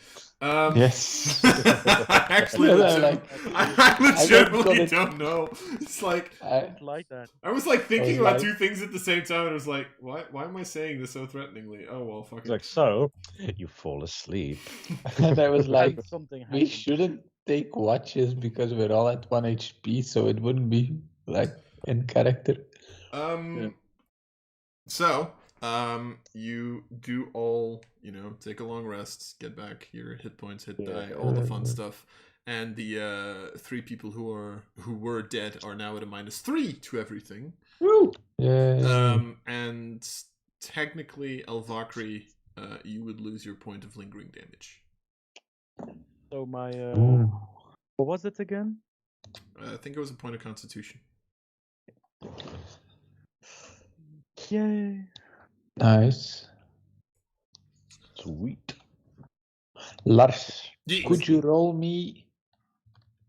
Yes. I actually I legitimately don't know. It's like I like that. I was like thinking I was about like- 2 things at the same time, and I was like, why am I saying this so threateningly? Oh well, fuck It's it. like, so, you fall asleep. And I was like, And something we happened. shouldn't take watches because we're all at 1 HP, so it wouldn't be like in character. Yeah. So, you do all, take a long rest, get back your hit points, hit die, all the fun stuff, and the 3 people who were dead are now at a -3 to everything. Woo! Yeah. And technically, Elvakri, you would lose your point of lingering damage. So my Ooh. what was it again? I think it was a point of Constitution. Yay. Nice. Sweet. Lars, Yes. could you roll me?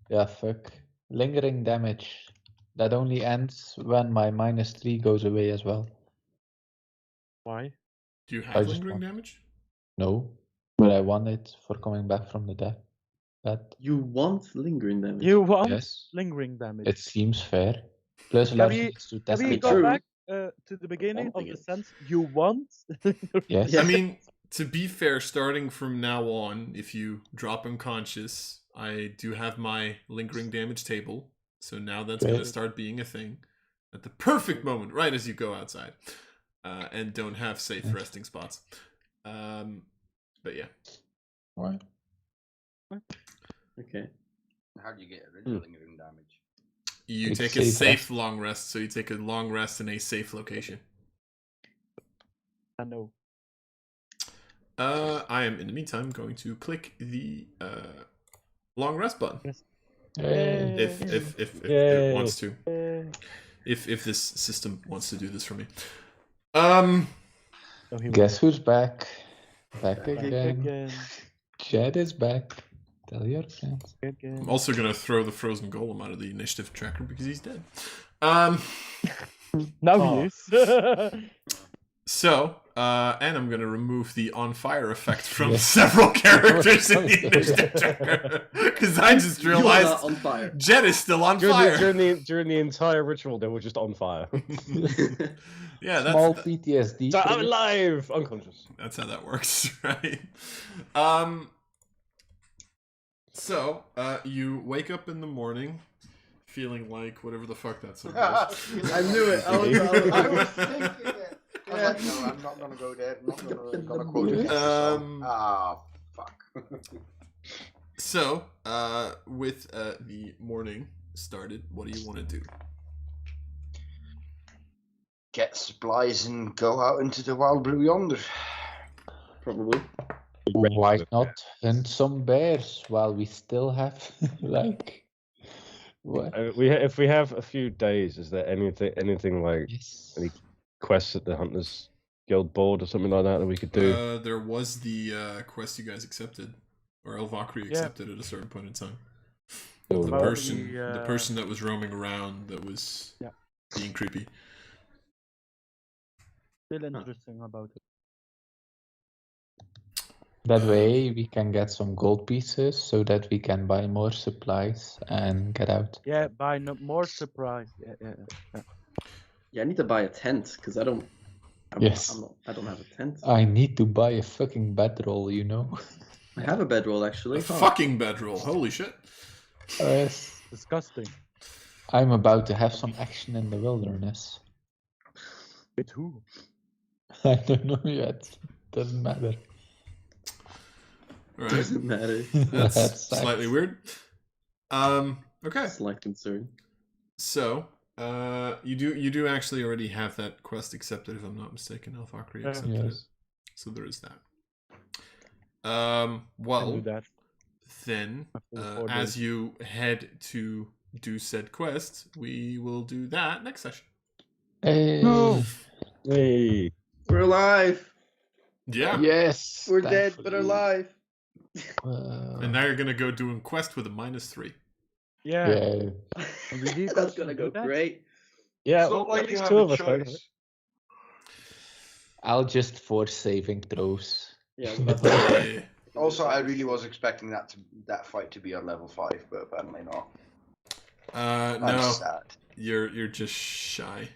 Yeah, fuck. Lingering damage. That only ends when my -3 goes away as well. Why? Do you I have just lingering want- damage? No, but I want it for coming back from the death. That You want lingering damage. You want yes, lingering damage. it seems fair. Plus, Can Lars we- needs to Can test we it. go True. back to the beginning of Wanting the it. sentence? You want? Yes. Yeah. I mean, to be fair, starting from now on, if you drop unconscious, I do have my lingering damage table. So now that's going to Great. start being a thing at the perfect moment, right as you go outside, and don't have safe Nice. resting spots. But yeah. Right. Okay. How do you get rid of lingering damage? You Take take a safe safe rest. long rest, so you take a long rest in a safe location. I know. I am in the meantime going to click the long rest button Hey. if it Yay. wants to. If this system wants to do this for me. So he Guess who's back? Back will back again. Jed is back. Tell your friends. again. I'm also gonna throw the frozen golem out of the initiative tracker because he's dead. Now Oh. he is. So, and I'm gonna remove the on fire effect from Yes. several characters in the Okay. initiative tracker because I just You are realized not on fire. Jet is still on During fire. the entire ritual, they were just on fire. Yeah, Small that's PTSD. So for I'm me. alive, unconscious. that's how that works, right? So, you wake up in the morning feeling like whatever the fuck that song was. I knew it. I was thinking it. I was like, no, I'm not gonna go there. I'm not gonna quote it. Fuck. So, with the morning started, what do you want to do? Get supplies and go out into the wild blue yonder. Probably. Why not hunt some bears while we still have like what? If we have a few days, is there anything like Yes. any quests at the Hunters Guild board or something like that we could do? There was the quest you guys accepted, or Elvakri accepted at a certain point in time. So, The About person that was roaming around that was Yeah. being creepy. Still interesting about it. that way we can get some gold pieces so that we can buy more supplies and get out. Yeah, buy more surprise. Yeah. Yeah, I need to buy a tent because I don't. Yes. I don't have a tent. I need to buy a fucking bedroll, you know? I have a bedroll actually. A fucking bedroll. Holy shit. Yes. Disgusting. I'm about to have some action in the wilderness. With who? I don't know yet. Doesn't matter. All right. Doesn't matter. That's That's slightly sucks. weird. Okay. Slight concern. So, you do actually already have that quest accepted, if I'm not mistaken. Alfakri accepted it. Yes. So there is that. Can Well, do that. then, After the 4 as days. you head to do said quest, we will do that next session. Hey. Hey. We're alive. Yeah. Yes. We're dead, but thankfully. alive. And now you're gonna go doing quest with a -3. Yeah. Yeah. And we need That's to gonna do go that? great. Yeah, It's well, not like at you least have 2 a of us. don't choice. I'll just force saving throws. Yeah, I was about to say. Yeah. Also, I really was expecting that fight to be on level 5, but apparently not. I'm No, sad. you're just shy.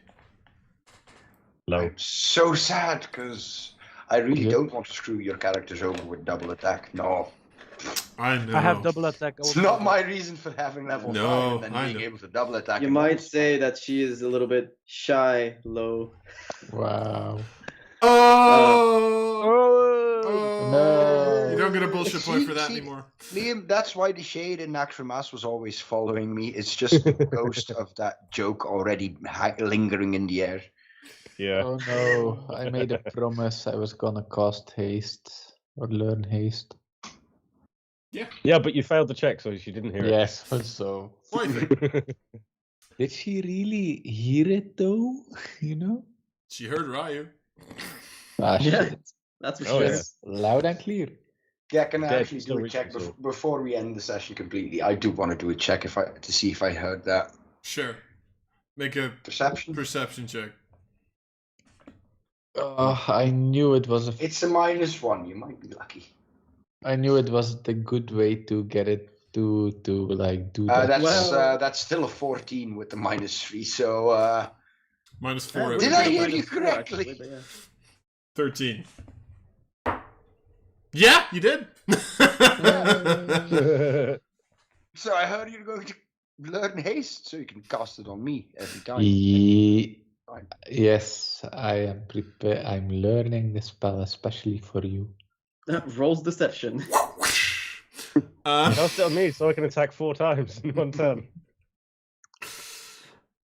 Low. I'm so sad because I really Yeah. don't want to screw your characters over with double attack. No, I know. I have double attack. it's Also. not my reason for having level No, 5 and then I being know. able to double attack. You at might level say that she is a little bit shy, low. Wow. Oh! No. You don't get a bullshit point for that See, anymore. Liam, that's why the shade in Naxxramas was always following me. It's just the ghost of that joke already lingering in the air. Yeah. Oh no. I made a promise I was gonna cast haste or learn haste. Yeah, but you failed the check, so she didn't hear Yes, so. What do you think? it. Did she really hear it though? You know? She heard Ryu. Ah, Yeah, shit. that's for Oh, sure. yeah. Loud and clear. Yeah, can I Dead, actually still do a check reaching, so- before we end the session completely? I do want to do a check to see if I heard that. Sure. Make a Perception? perception check. I knew it was It's a -1. You might be lucky. I knew it was the good way to get it to like do that. That's still a 14 with the -3. So -4. Did I hear you correctly? Actually, but yeah. 13. Yeah, you did. so I heard you're going to learn haste, so you can cast it on me every time. Yes, I am prepared. I'm learning the spell especially for you. Rolls deception. Cast it on me so I can attack 4 times in 1 turn.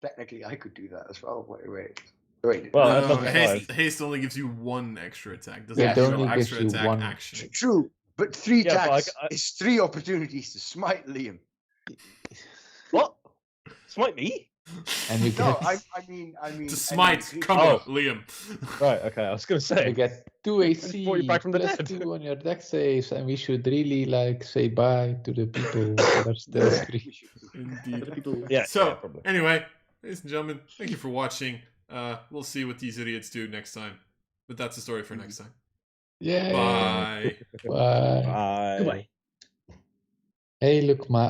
Technically, I could do that as well. Wait. Well, no, that's not haste only gives you 1 extra attack. Doesn't It give you only an gives extra you attack 1. action. True, but 3 Yeah, but attacks I- is 3 opportunities to smite Liam. What? Smite me? And you No, get I mean To smite, come Oh. on, Liam. Right, okay, I was going to say. you get 2 AC brought you back from the plus dead. 2 on your deck saves, and we should really like say bye to the people that are still free. Indeed. People. Yeah, So, yeah, probably. anyway, ladies and gentlemen, thank you for watching. We'll see what these idiots do next time. But that's the story for next time. Yeah. Bye. Bye. Bye. Goodbye. Hey, look, ma.